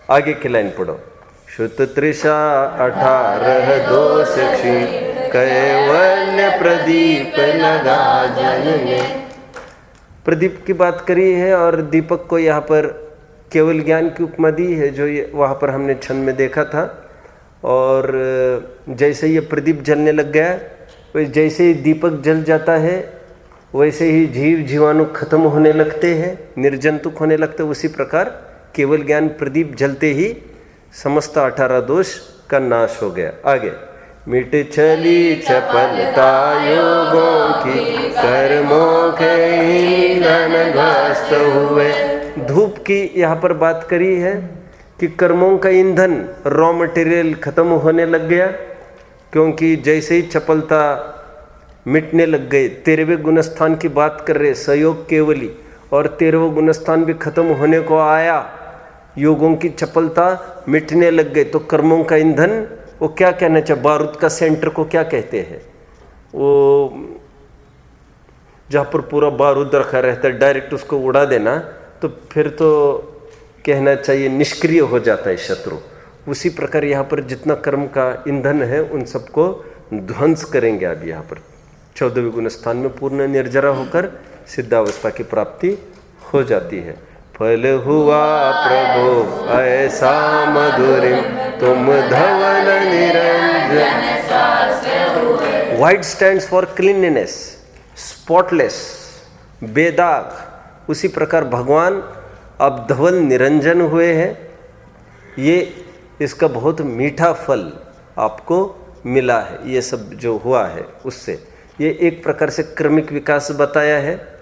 आगे की लाइन पढ़ो। शुद्ध त्रिषा 18 दोष क्षीण, कैवल्य प्रदीप लगा जनने। प्रदीप की बात करी है और दीपक को यहाँ पर केवल ज्ञान की उपमा दी है, जो ये वहाँ पर हमने छंद में देखा था। और जैसे ये प्रदीप जलने लग गया, वैसे जैसे ही दीपक जल जाता है वैसे ही जीव जीवाणु खत्म होने लगते हैं, निर्जंतुक होने लगते हैं। उसी प्रकार केवल ज्ञान प्रदीप जलते ही समस्त 18 दोष का नाश हो गया। आगे, मिट चली चपलता योगों की, कर्मों के ईंधन ध्वस्त हुए। धूप की यहाँ पर बात करी है कि कर्मों का ईंधन, रॉ मटेरियल खत्म होने लग गया, क्योंकि जैसे ही चपलता मिटने लग गए। 13वें गुणस्थान की बात कर रहे, सहयोग केवली, और 13वां गुणस्थान भी खत्म होने को आया। योगों की चपलता मिटने लग गए, तो कर्मों का ईंधन, वो क्या कहना चाहिए, बारूद का सेंटर को क्या कहते हैं? वो जहाँ पर पूरा बारूद रखा रहता है, डायरेक्ट उसको उड़ा देना, तो फिर तो कहना चाहिए निष्क्रिय हो जाता है शत्रु। उसी प्रकार यहाँ पर जितना कर्म का ईंधन है उन सबको ध्वंस करेंगे। अब यहाँ पर 14वें गुण स्थान में पूर्ण निर्जरा होकर सिद्धावस्था की प्राप्ति हो जाती है। फल हुआ प्रभु ऐसा मधुरिम, तुम धवल निरंजन। White stands for cleanliness, spotless, बेदाग। उसी प्रकार भगवान अब धवल निरंजन हुए हैं। ये इसका बहुत मीठा फल आपको मिला है। ये सब जो हुआ है उससे ये एक प्रकार से क्रमिक विकास बताया है।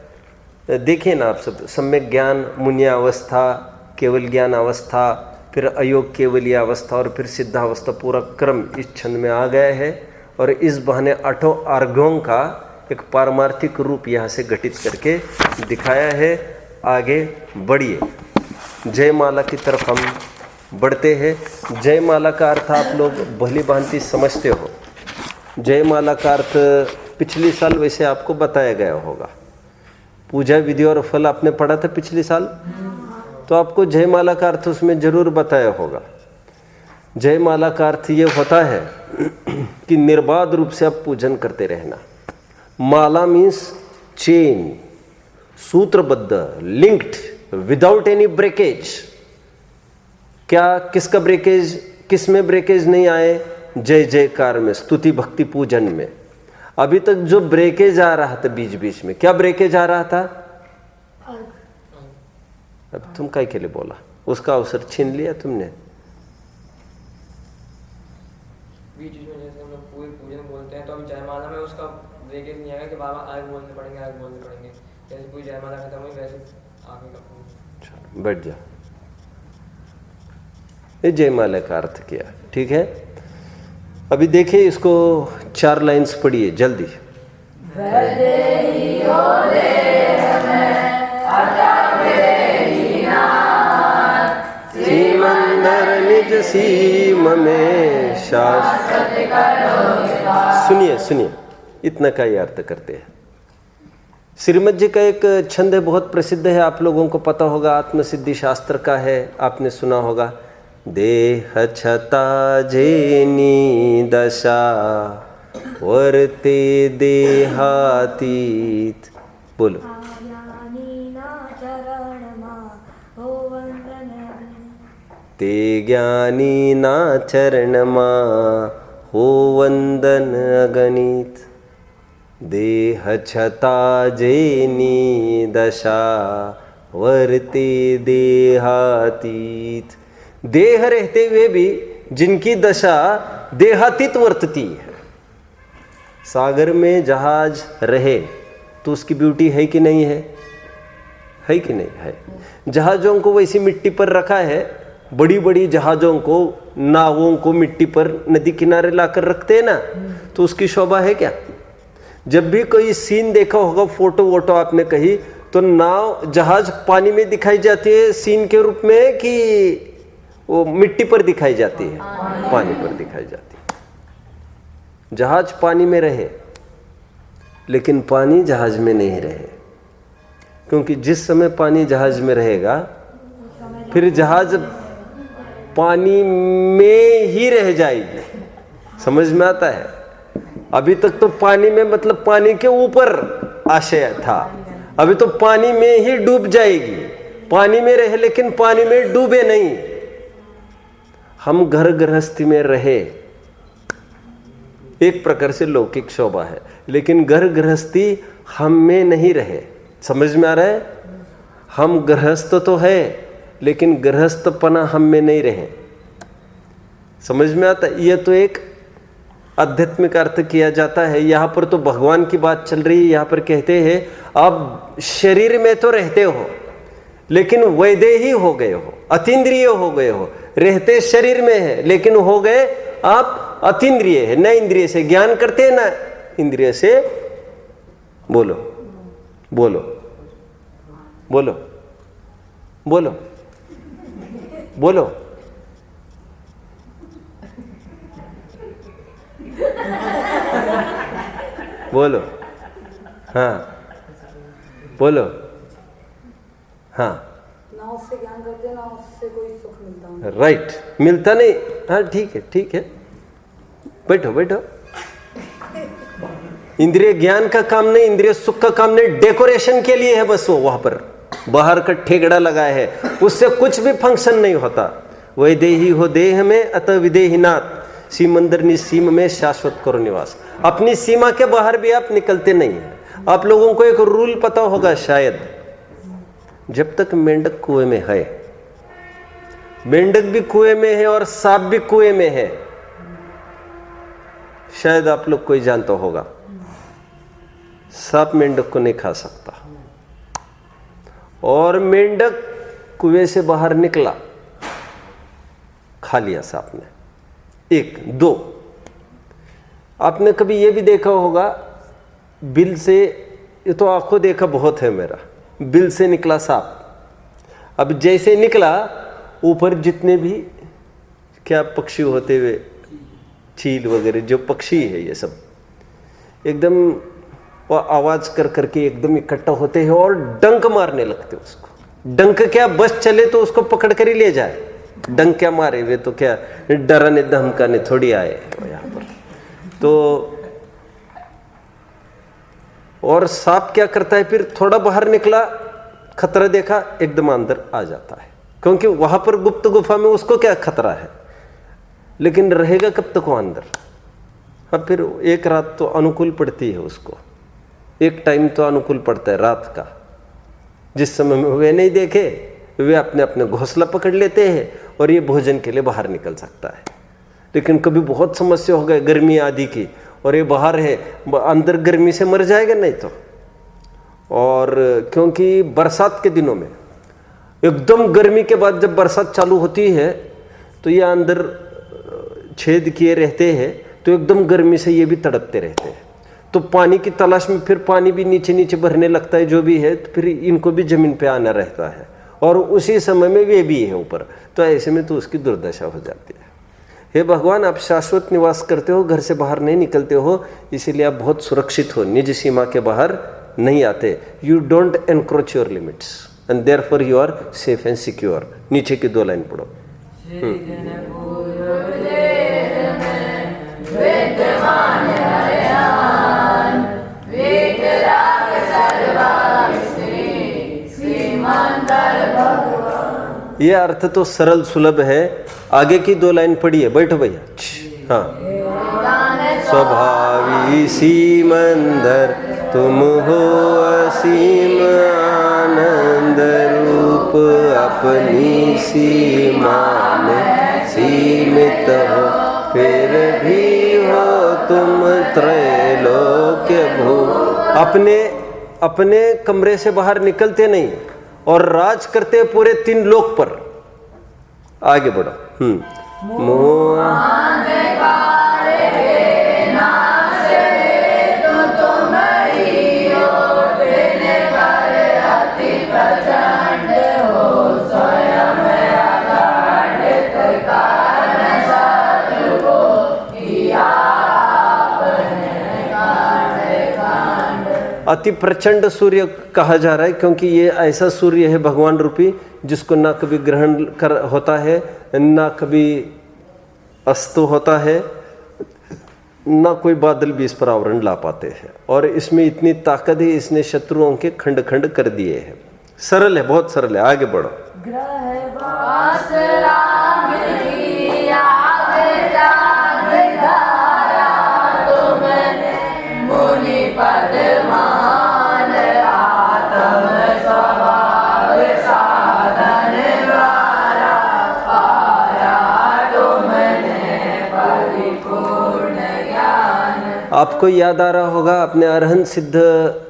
देखिए ना आप सब, सम्यक ज्ञान मुन्य अवस्था, केवल ज्ञान अवस्था, फिर अयोग केवलीय अवस्था और फिर सिद्धावस्था, पूरा क्रम इस छंद में आ गया है। और इस बहाने 8 अर्घ्यों का एक पारमार्थिक रूप यहाँ से घटित करके दिखाया है। आगे बढ़िए, जयमाला की तरफ हम बढ़ते हैं। जयमाला का अर्थ आप लोग भली भांति समझते हो। जयमाला का अर्थ पिछले साल वैसे आपको बताया गया होगा। पूजा विधि और फल आपने पढ़ा था पिछले साल, तो आपको जयमाला का अर्थ उसमें जरूर बताया होगा। जयमाला का अर्थ ये होता है कि निर्बाध रूप से आप पूजन करते रहना। माला मीन्स चेन, सूत्रबद्ध, लिंक्ड, विदाउट एनी ब्रेकेज। क्या किसका ब्रेकेज, किस में ब्रेकेज नहीं आए? जय जयकार में, स्तुति भक्ति पूजन में। अभी तक जो ब्रेकेज आ रहा था बीच बीच में, क्या ब्रेकेज आ रहा था? अब तुम काय के लिए बोला? उसका अवसर छीन लिया तुमने। बीच में जैसे हम लोग पूरे पूजन बोलते हैं तो हम जयमाला में उसका ब्रेकेज नहीं आएगा कि बाबा आगे बोलने पड़ेंगे, आगे बोलने पड़ेंगे। जैसे पूरी जयमाला खत्म हुई वैसे आगे का बैठ जा। ये जयमाला का अर्थ किया, ठीक है। अभी देखिए इसको 4 लाइन्स पढ़िए जल्दी। सीमंदर निज सीम में शाश्वत। सुनिए सुनिए, इतना का ही अर्थ करते हैं। श्रीमद जी का एक छंद है, बहुत प्रसिद्ध है, आप लोगों को पता होगा, आत्मसिद्धि शास्त्र का है, आपने सुना होगा। देह छता जेनी दशा वर्ते देहातीत। बोलो। ते ज्ञानी ना चरण मा हो वंदन अगणित। देह छता जेनी दशा वर्ते देहातीत। देह रहते हुए भी जिनकी दशा देहातीत वर्तती है। सागर में जहाज रहे तो उसकी ब्यूटी है कि नहीं है? है कि नहीं है? जहाजों को वैसी मिट्टी पर रखा है, बड़ी बड़ी जहाजों को, नावों को मिट्टी पर नदी किनारे लाकर रखते हैं ना, तो उसकी शोभा है क्या? जब भी कोई सीन देखा होगा, फोटो वोटो आपने कही, तो नाव जहाज पानी में दिखाई जाती है सीन के रूप में कि वो मिट्टी पर दिखाई जाती है? पानी पर दिखाई जाती है। जहाज पानी में रहे लेकिन पानी जहाज में नहीं रहे, क्योंकि जिस समय पानी जहाज में रहेगा फिर जहाज पानी में ही रह जाएगी। समझ में आता है? अभी तक तो पानी में मतलब पानी के ऊपर आशय था, अभी तो पानी में ही डूब जाएगी। पानी में रहे लेकिन पानी में डूबे नहीं। हम घर गृहस्थी में रहे, एक प्रकार से लौकिक शोभा है, लेकिन घर गृहस्थी हम में नहीं रहे। समझ में आ रहा है? हम गृहस्थ तो है लेकिन गृहस्थपना हम में नहीं रहे। समझ में आता? यह तो एक आध्यात्मिक अर्थ किया जाता है। यहाँ पर तो भगवान की बात चल रही है। यहाँ पर कहते हैं आप शरीर में तो रहते हो लेकिन वैदेही हो गए हो, अतीन्द्रिय हो गए हो। रहते शरीर में है लेकिन हो गए आप अतीन्द्रिय है। न इंद्रिय से ज्ञान करते हैं ना इंद्रिय से। बोलो बोलो बोलो बोलो बोलो। बोलो हाँ बोलो हाँ। ना उससे ज्ञान करते ना उससे कोई सुख मिलता। राइट, मिलता नहीं। हाँ ठीक है ठीक है, बैठो बैठो। इंद्रिय ज्ञान का काम नहीं, इंद्रिय सुख का काम नहीं, डेकोरेशन के लिए है बस। वो वहां पर बाहर का ठेगड़ा लगाया है, उससे कुछ भी फंक्शन नहीं होता। वैदेही हो देह में अतः विदेहीनाथ, सीमंदर निसीम में शाश्वत करो निवास। अपनी सीमा के बाहर भी आप निकलते नहीं हैं। आप लोगों को एक रूल पता होगा शायद, जब तक मेंढक कुएं में है मेंढक भी कुएं में है और सांप भी कुएं में है। शायद आप लोग कोई जानता होगा, सांप मेंढक को नहीं खा सकता। और मेंढक कुएं से बाहर निकला, खा लिया सांप ने। 1 2 आपने कभी ये भी देखा होगा, बिल से, ये तो आंखों देखा बहुत है मेरा, बिल से निकला सांप। अब जैसे निकला, ऊपर जितने भी क्या पक्षी होते हुए, चील वगैरह जो पक्षी है, ये सब एकदम वो आवाज कर करके एकदम इकट्ठा होते हैं और डंक मारने लगते उसको। डंक क्या, बस चले तो उसको पकड़ कर ही ले जाए। डंक क्या मारे, वे तो क्या डराने धमकाने थोड़ी आए यहाँ पर। तो और सांप क्या करता है, फिर थोड़ा बाहर निकला, खतरा देखा, एकदम अंदर आ जाता है, क्योंकि वहां पर गुप्त गुफा में उसको क्या खतरा है, लेकिन रहेगा कब तक वो अंदर। अब फिर एक रात तो अनुकूल पड़ती है उसको, एक टाइम तो अनुकूल पड़ता है रात का, जिस समय में वे नहीं देखे, वे अपने अपने घोंसला पकड़ लेते हैं और ये भोजन के लिए बाहर निकल सकता है। लेकिन कभी बहुत समस्या हो गई गर्मी आदि की, और ये बाहर है, अंदर गर्मी से मर जाएगा नहीं तो। और क्योंकि बरसात के दिनों में एकदम गर्मी के बाद जब बरसात चालू होती है तो ये अंदर छेद किए रहते हैं, तो एकदम गर्मी से ये भी तड़पते रहते हैं। तो पानी की तलाश में फिर पानी भी नीचे नीचे भरने लगता है जो भी है, तो फिर इनको भी जमीन पे आना रहता है, और उसी समय में वे भी है ऊपर। तो ऐसे में तो उसकी दुर्दशा हो जाती है। हे भगवान, आप शाश्वत निवास करते हो, घर से बाहर नहीं निकलते हो, इसीलिए आप बहुत सुरक्षित हो, निज सीमा के बाहर नहीं आते। You don't encroach your limits and therefore you are safe and secure. नीचे की 2 लाइन पढ़ो। ये अर्थ तो सरल सुलभ है। आगे की 2 लाइन पढ़िए, बैठो भैया। हाँ, स्वभावी सीमंदर तुम हो, असीम आनंद रूप, अपनी सीमा में सीमित हो, फिर भी हो तुम त्रैलोक्य भू। अपने कमरे से बाहर निकलते नहीं और राज करते पूरे 3 लोक पर। आगे बढ़ो। अति प्रचंड सूर्य कहा जा रहा है, क्योंकि ये ऐसा सूर्य है भगवान रूपी, जिसको ना कभी ग्रहण कर होता है, ना कभी अस्त होता है, ना कोई बादल भी इस पर आवरण ला पाते हैं। और इसमें इतनी ताकत है, इसने शत्रुओं के खंड खंड कर दिए हैं। सरल है, बहुत सरल है। आगे बढ़ो। आपको याद आ रहा होगा, आपने अरहंत सिद्ध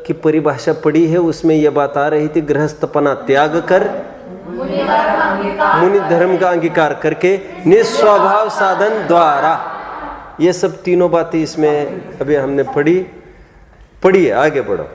की परिभाषा पढ़ी है, उसमें यह बात आ रही थी, गृहस्थपना त्याग कर मुनि धर्म का अंगीकार करके निस्वभाव साधन द्वारा। ये सब तीनों बातें इसमें अभी हमने पढ़ी है। आगे बढ़ो।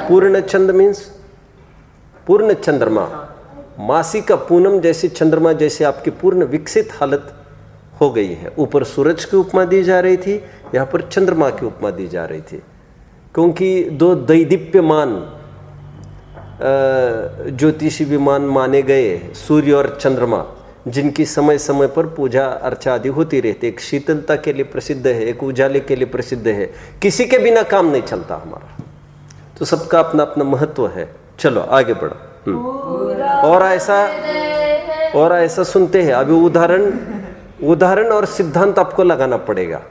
पूर्ण चंद मीन्स पूर्ण चंद्रमा, मासी का पूनम जैसे चंद्रमा जैसे आपकी पूर्ण विकसित हालत हो गई है। ऊपर सूरज की उपमा दी जा रही थी, यहाँ पर चंद्रमा की उपमा दी जा रही थी, क्योंकि 2 दैदीप्यमान ज्योतिषी विमान माने गए, सूर्य और चंद्रमा, जिनकी समय समय पर पूजा अर्चा आदि होती रहती। एक शीतलता के लिए प्रसिद्ध है, एक उजाले के लिए प्रसिद्ध है। किसी के बिना काम नहीं चलता हमारा। तो सबका अपना अपना महत्व है। चलो आगे बढ़ो। और ऐसा सुनते हैं। अभी उदाहरण और सिद्धांत आपको लगाना पड़ेगा।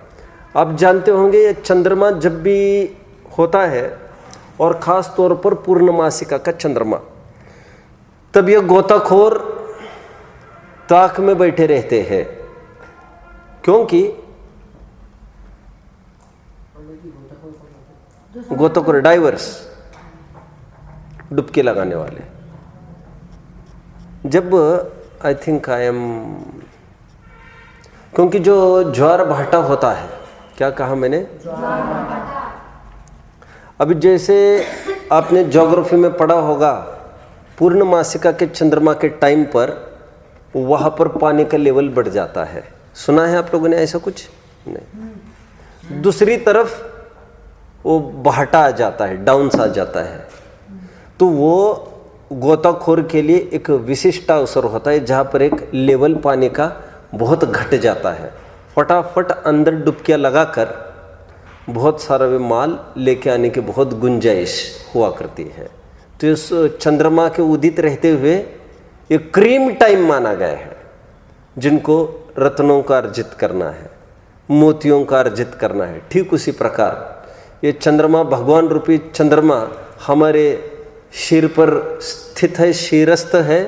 आप जानते होंगे ये चंद्रमा जब भी होता है, और ख़ास तौर पर पूर्णमासिका का चंद्रमा, तब ये गोताखोर ताक में बैठे रहते हैं, क्योंकि गोताखोर डाइवर्स, डुबकी लगाने वाले। जब आई थिंक क्योंकि जो ज्वार भाटा होता है, क्या कहा मैंने? अभी जैसे आपने ज्योग्राफी में पढ़ा होगा, पूर्णमासिका के चंद्रमा के टाइम पर वहाँ पर पानी का लेवल बढ़ जाता है। सुना है आप लोगों ने ऐसा कुछ? नहीं। दूसरी तरफ वो भाटा आ जाता है, डाउन्स आ जाता है, तो वो गोताखोर के लिए एक विशिष्ट अवसर होता है जहाँ पर एक लेवल पानी का बहुत घट जाता है। फटाफट अंदर डुबकियाँ लगाकर बहुत सारा वे माल लेके आने की बहुत गुंजाइश हुआ करती है। तो इस चंद्रमा के उदित रहते हुए ये क्रीम टाइम माना गया है, जिनको रत्नों का अर्जित करना है, मोतियों का अर्जित करना है। ठीक उसी प्रकार ये चंद्रमा, भगवान रूपी चंद्रमा हमारे सिर पर स्थित है, शीरस्थ है,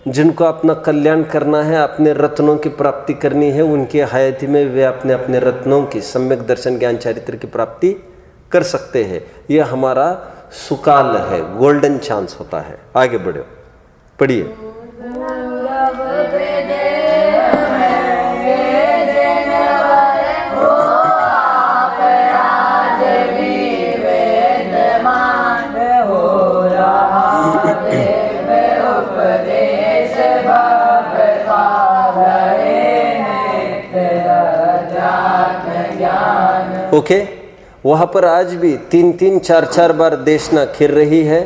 जिनको अपना कल्याण करना है, अपने रत्नों की प्राप्ति करनी है। उनके हयाती में वे अपने रत्नों की सम्यक दर्शन ज्ञान चारित्र की प्राप्ति कर सकते हैं। ये हमारा सुकाल है, गोल्डन चांस होता है। आगे बढ़ो, पढ़िए। ओके, वहाँ पर आज भी 3-3, 4-4 बार देशना खिर रही है,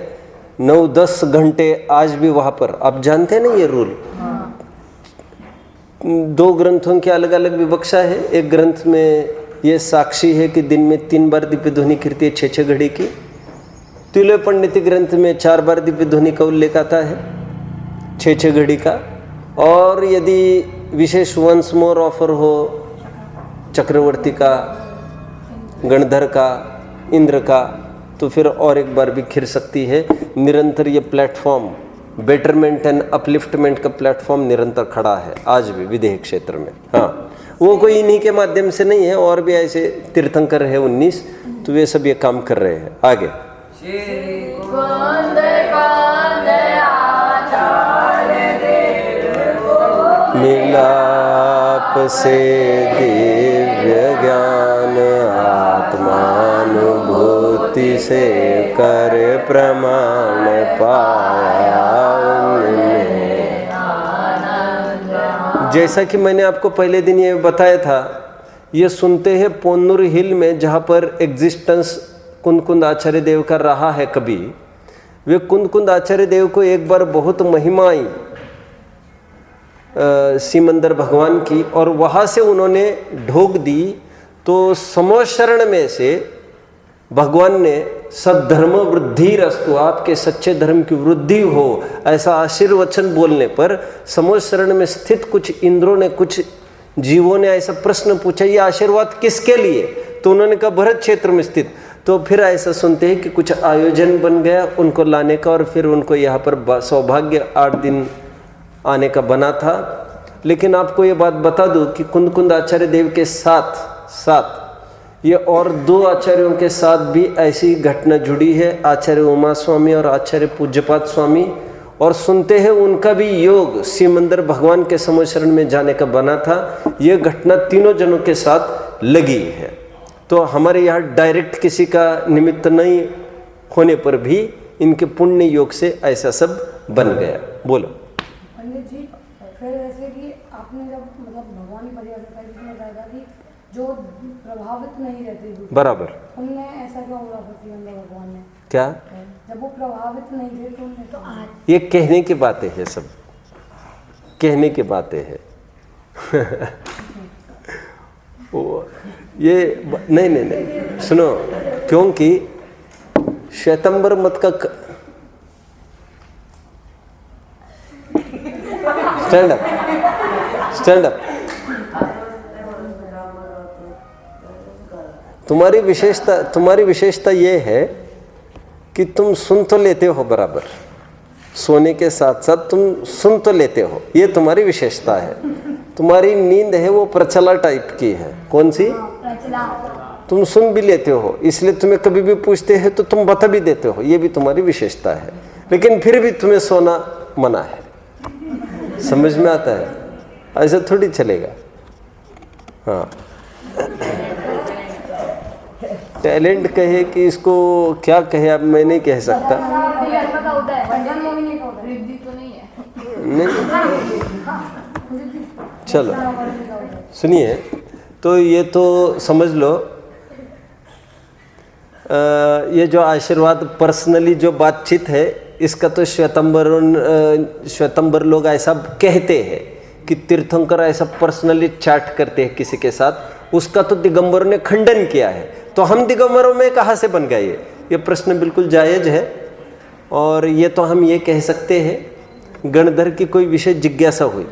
9-10 घंटे आज भी वहाँ पर। आप जानते हैं ना ये रूल? 2 ग्रंथों की अलग अलग विवक्षा है। एक ग्रंथ में ये साक्षी है कि दिन में 3 बार दिव्य ध्वनि कीर्ति है 6-6 घड़ी की। तिलय पंडिती ग्रंथ में 4 बार दिव्य ध्वनि का उल्लेख आता है 6-6 घड़ी का। और यदि विशेष वंस मोर ऑफर हो चक्रवर्ती का, गणधर का, इंद्र का, तो फिर और एक बार भी खिर सकती है। निरंतर ये प्लेटफॉर्म बेटरमेंट एंड अपलिफ्टमेंट का प्लेटफॉर्म निरंतर खड़ा है आज भी विदेह क्षेत्र में। हाँ, वो कोई इन्हीं के माध्यम से नहीं है, और भी ऐसे तीर्थंकर है 19, तो वे सब ये काम कर रहे हैं। आगे मिलाप से दिव्य ज्ञान आत्मानुभूति से कर प्रमाण पाया उन्हें। जैसा कि मैंने आपको पहले दिन ये बताया था, ये सुनते हैं पोन्नूर हिल में, जहाँ पर एग्जिस्टेंस कुंद आचार्य देव का रहा है कभी। वे कुंद आचार्य देव को एक बार बहुत महिमा आई सिमंदर भगवान की, और वहाँ से उन्होंने ढोक दी। तो समोशरण में से भगवान ने सद्धर्म वृद्धि रस्तु, आपके सच्चे धर्म की वृद्धि हो, ऐसा आशीर्वचन बोलने पर समोशरण में स्थित कुछ इंद्रों ने, कुछ जीवों ने ऐसा प्रश्न पूछा, ये आशीर्वाद किसके लिए? तो उन्होंने कहा भरत क्षेत्र में स्थित। तो फिर ऐसा सुनते हैं कि कुछ आयोजन बन गया उनको लाने का, और फिर उनको यहाँ पर सौभाग्य 8 दिन आने का बना था। लेकिन आपको ये बात बता दूं कि कुंद आचार्य देव के साथ ये और 2 आचार्यों के साथ भी ऐसी घटना जुड़ी है, आचार्य उमा स्वामी और आचार्य पूज्यपाद स्वामी। और सुनते हैं उनका भी योग सिमंदर भगवान के समोशरण में जाने का बना था। ये घटना तीनों जनों के साथ लगी है। तो हमारे यहाँ डायरेक्ट किसी का निमित्त नहीं होने पर भी इनके पुण्य योग से ऐसा सब बन गया। बोलो पंडित जी, फिर जैसे कि आपने जब मतलब भगवान की परिभाषा जिसमें बताया कि जो प्रभावित नहीं रहते, बराबर, उनने ऐसा क्यों बोला सिमंदर भगवान ने? क्या जब वो प्रभावित नहीं थे तो उन्हें तो आज ये कहने की बातें हैं, सब कहने की बातें हैं। ये नहीं सुनो, क्योंकि श्वेतंबर मत का स्टैंड अप, स्टैंड अप। तुम्हारी विशेषता ये है कि तुम सुन तो लेते हो बराबर, सोने के साथ साथ तुम सुन तो लेते हो, ये तुम्हारी विशेषता है। तुम्हारी नींद है वो प्रचला टाइप की है। कौन सी? तुम सुन भी लेते हो, इसलिए तुम्हें कभी भी पूछते हैं तो तुम बता भी देते हो, ये भी तुम्हारी विशेषता है। लेकिन फिर भी तुम्हें सोना मना है। समझ में आता है? ऐसा थोड़ी चलेगा। हाँ, टैलेंट कहे कि इसको क्या कहे, अब मैं नहीं कह सकता। नहीं, चलो सुनिए, तो ये तो समझ लो, ये जो आशीर्वाद पर्सनली जो बातचीत है, इसका तो श्वेतंबर लोग ऐसा कहते हैं कि तीर्थंकर ऐसा पर्सनली चैट करते हैं किसी के साथ, उसका तो दिगंबरों ने खंडन किया है। तो हम दिगंबरों में कहाँ से बन गए? ये प्रश्न बिल्कुल जायज़ है। और ये तो हम ये कह सकते हैं, गणधर की कोई विशेष जिज्ञासा हुई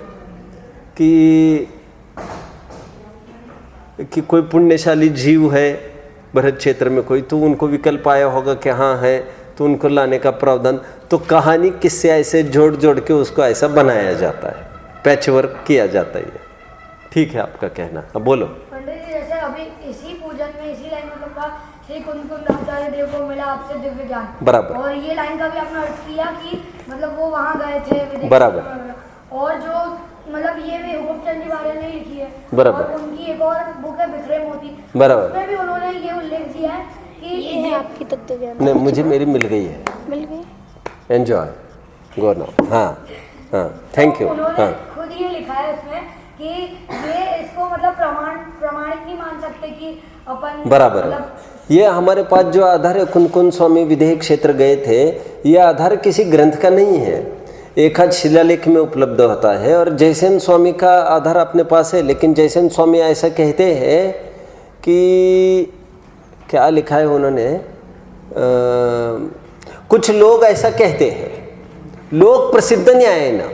कि कोई पुण्यशाली जीव है भरत क्षेत्र में कोई, तो उनको विकल्प आया होगा कि हाँ है, तो उनको लाने का प्रावधान, तो कहानी किससे ऐसे जोड़ जोड़ के उसको ऐसा बनाया जाता है, पैचवर्क किया जाता है। ठीक है आपका कहना, अब बोलो। पंडित जी, जैसे अभी इसी पूजन में इसी लाइन में कहा श्री कुंकुंडाचार्य देव को मिला आपसे दिव्य ज्ञान, बराबर, और ये लाइन का भी आपने अर्थ किया कि मतलब वो वहाँ गए थे विदेश, बराबर, और जो मतलब ये भी हुकुमचंद जी वाले ने लिखी है, बराबर, और उनकी एक और बुक है बिखरे मोती, बराबर, उसमें भी उन्होंने ये उल्लेख किया है कि ये है आपकी तत्व ज्ञान। नहीं, मुझे मेरी मिल गई है, मिल गई, एंजॉय, गो नाउ। हाँ हाँ, थैंक यू। उन्होंने हाँ, खुद ये लिखा है उसमें कि ये इसको मतलब प्रमाणिक नहीं मान सकते कि अपन बराबर है। ये हमारे पास जो आधार है, कुंकुन स्वामी विदेह क्षेत्र गए थे, ये आधार किसी ग्रंथ का नहीं है, एक आध शिलालेख में उपलब्ध होता है। और जयसेन स्वामी का आधार अपने पास है, लेकिन जयसेन स्वामी ऐसा कहते हैं कि क्या लिखा है उन्होंने, कुछ लोग ऐसा कहते हैं, लोक प्रसिद्ध न्याय ना,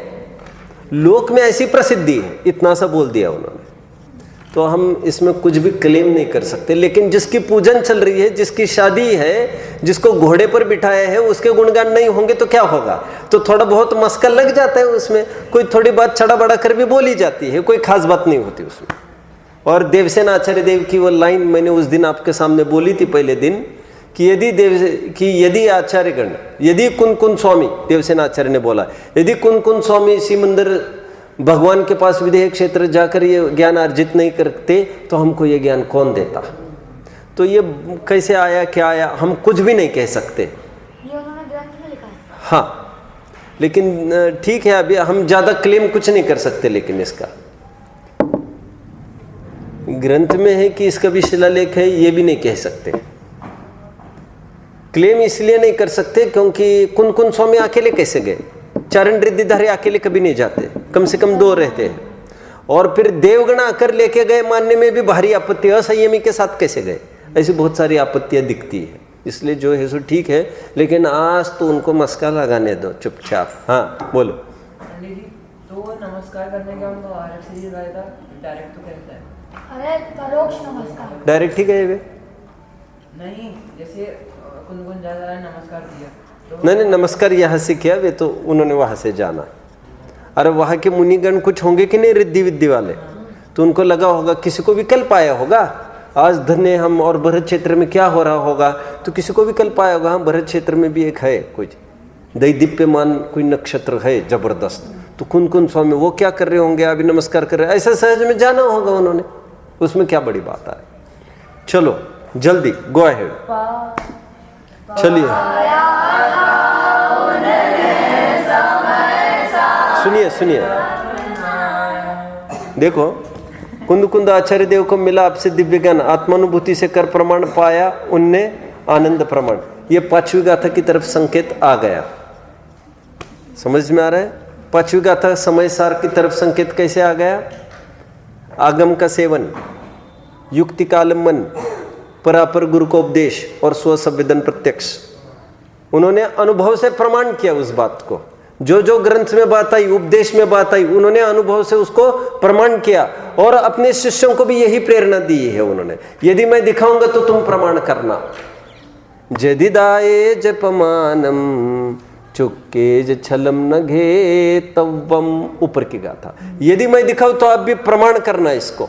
लोक में ऐसी प्रसिद्धि है, इतना सा बोल दिया उन्होंने। तो हम इसमें कुछ भी क्लेम नहीं कर सकते। लेकिन जिसकी पूजन चल रही है, जिसकी शादी है, जिसको घोड़े पर बिठाया है, उसके गुणगान नहीं होंगे तो क्या होगा? तो थोड़ा बहुत मस्का लग जाता है उसमें, कोई थोड़ी बात चढ़ा बढ़ा कर भी बोली जाती है, कोई खास बात नहीं होती उसमें। और देवसेन आचार्य देव की वो लाइन मैंने उस दिन आपके सामने बोली थी पहले दिन, कि यदि आचार्यगण, यदि कुंकुन स्वामी, देवसेन आचार्य ने बोला, यदि कुंकुन स्वामी इसी मंदिर भगवान के पास विदेह क्षेत्र जाकर ये ज्ञान अर्जित नहीं करते तो हमको ये ज्ञान कौन देता? तो ये कैसे आया, क्या आया, हम कुछ भी नहीं कह सकते। ये उन्होंने ग्रंथ में लिखा है। हाँ, लेकिन ठीक है, अभी हम ज़्यादा क्लेम कुछ नहीं कर सकते। लेकिन इसका ग्रंथ में है कि इसका भी शिलालेख है, ये भी नहीं कह सकते। क्लेम इसलिए नहीं कर सकते क्योंकि कुंकुन स्वामी अकेले कैसे गए? चरण रिद्धिधारी अकेले कभी नहीं जाते, कम से कम 2 रहते हैं। और फिर देवगण आकर लेके गए मानने में भी भारी आपत्ति, असंयमी के साथ कैसे गए? ऐसी बहुत सारी आपत्तियां दिखती है। इसलिए जो है सो ठीक है, लेकिन आज तो उनको मस्का लगाने दो चुपचाप। हाँ बोलो। पंडित जी, तो नमस्कार करने का उनको अलग से ही था, डायरेक्ट तो कहता है? अरे परोक्ष नमस्कार, डायरेक्ट ही गए वे? नहीं, जैसे कुंकुन ज्यादा नमस्कार दिया तो नहीं, नमस्कार यहाँ से किया, वे तो उन्होंने वहाँ से जाना। अरे वहाँ के मुनिगण कुछ होंगे कि नहीं रिद्धि विद्धि वाले, तो उनको लगा होगा, किसी को विकल्प आया होगा, आज धन्य हम और भरत क्षेत्र में क्या हो रहा होगा, तो किसी को विकल्प आया होगा, हम भरत क्षेत्र में भी एक है कुछ दैदीप्यमान कोई नक्षत्र है जबरदस्त, तो कुंकुन स्वामी वो क्या कर रहे होंगे, अभी नमस्कार कर रहे हैं, ऐसा सहज में जाना होगा उन्होंने, उसमें क्या बड़ी बात है। चलो जल्दी गो अहेड, चलिए सुनिए, देखो, कुंद आचार्य देव को मिला आपसे दिव्य ज्ञान, आत्मानुभूति से कर प्रमाण पाया उनने आनंद प्रमाण। ये 5वीं गाथा की तरफ संकेत आ गया, समझ में आ रहा है? 5वीं गाथा समय सार की तरफ संकेत कैसे आ गया? आगम का सेवन, युक्ति का आलम्बन, परापर गुरु को उपदेश और स्वसंवेदन प्रत्यक्ष, उन्होंने अनुभव से प्रमाण किया उस बात को। जो जो ग्रंथ में बात आई, उपदेश में बात आई, उन्होंने अनुभव से उसको प्रमाण किया और अपने शिष्यों को भी यही प्रेरणा दी है उन्होंने। यदि मैं दिखाऊंगा तो तुम प्रमाण करना। जदिदाये जपमानम चुक्के ज छलम न घे तव्वम, ऊपर की गाथा। यदि मैं दिखाऊं तो आप भी प्रमाण करना। इसको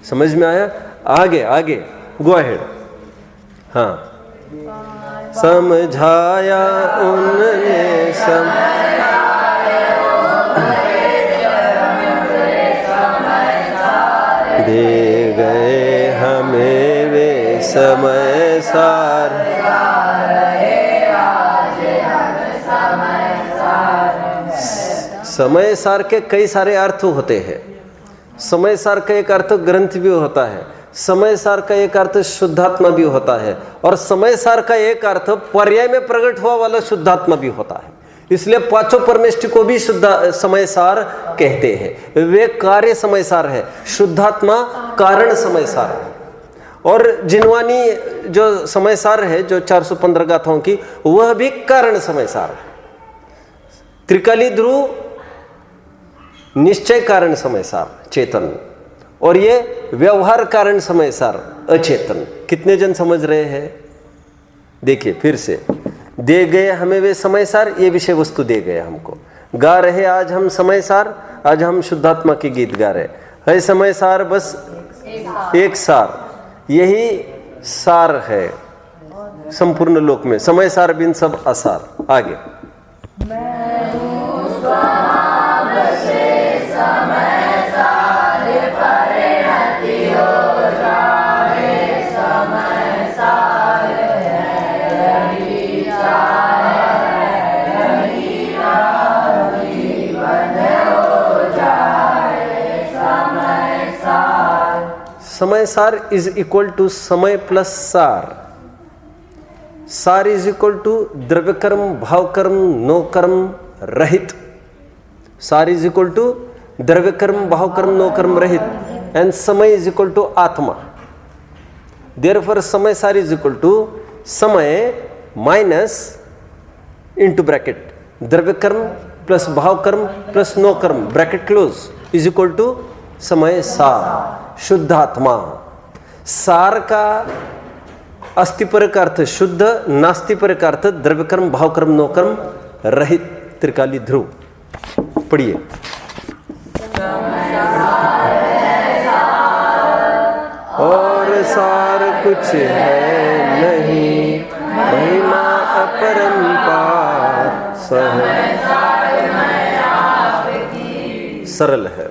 समझ में आया? आगे आगे गो अहेड। हाँ, समझाया उनने दे गए हमें वे समय सार। समय सार के कई सारे अर्थ होते हैं। समय सार का एक अर्थ ग्रंथ भी होता है, समय सार का एक अर्थ शुद्धात्मा भी होता है, और समय सार का एक अर्थ पर्याय में प्रकट हुआ वाला शुद्धात्मा भी होता है। इसलिए पांचों परमेष्टि को भी शुद्ध समय सार कहते हैं। वे कार्य समय सार है, शुद्धात्मा कारण समय सार है। और जिनवानी जो समय सार है, जो 415 गाथाओं की, वह भी कारण समय सार है। त्रिकाली ध्रुव निश्चय कारण समय सार चेतन, और ये व्यवहार कारण समय सार अचेतन। कितने जन समझ रहे हैं? देखिए फिर से, दे गए हमें वे समय सार, ये विषय वस्तु दे गए हमको। गा रहे आज हम समय सार, आज हम शुद्धात्मा के गीत गा रहे है। समय सार बस एक सार, यही सार है संपूर्ण लोक में। समय सार बिन सब असार। आगे समय सार इज इक्वल टू समय प्लस सार। सार इज इक्वल टू द्रव्य कर्म, भाव कर्म, नो कर्म रहित। सार इज इक्वल टू द्रव्य कर्म, भाव कर्म, नो कर्म रहित, एंड समय इज इक्वल टू आत्मा। देयरफॉर समय सार इज इक्वल टू समय माइनस इंटू ब्रैकेट द्रव्य कर्म प्लस भाव कर्म प्लस नो कर्म bracket close is equal to समय सार, शुद्धात्मा। सार का अस्ति पर का अर्थ शुद्ध, नास्ति पर का अर्थ द्रव्य कर्म, भाव कर्म, नो कर्म रहित, त्रिकाली ध्रुव। पढ़िए। और सार कुछ है नहीं, महिमा अपरंपार, सरल है।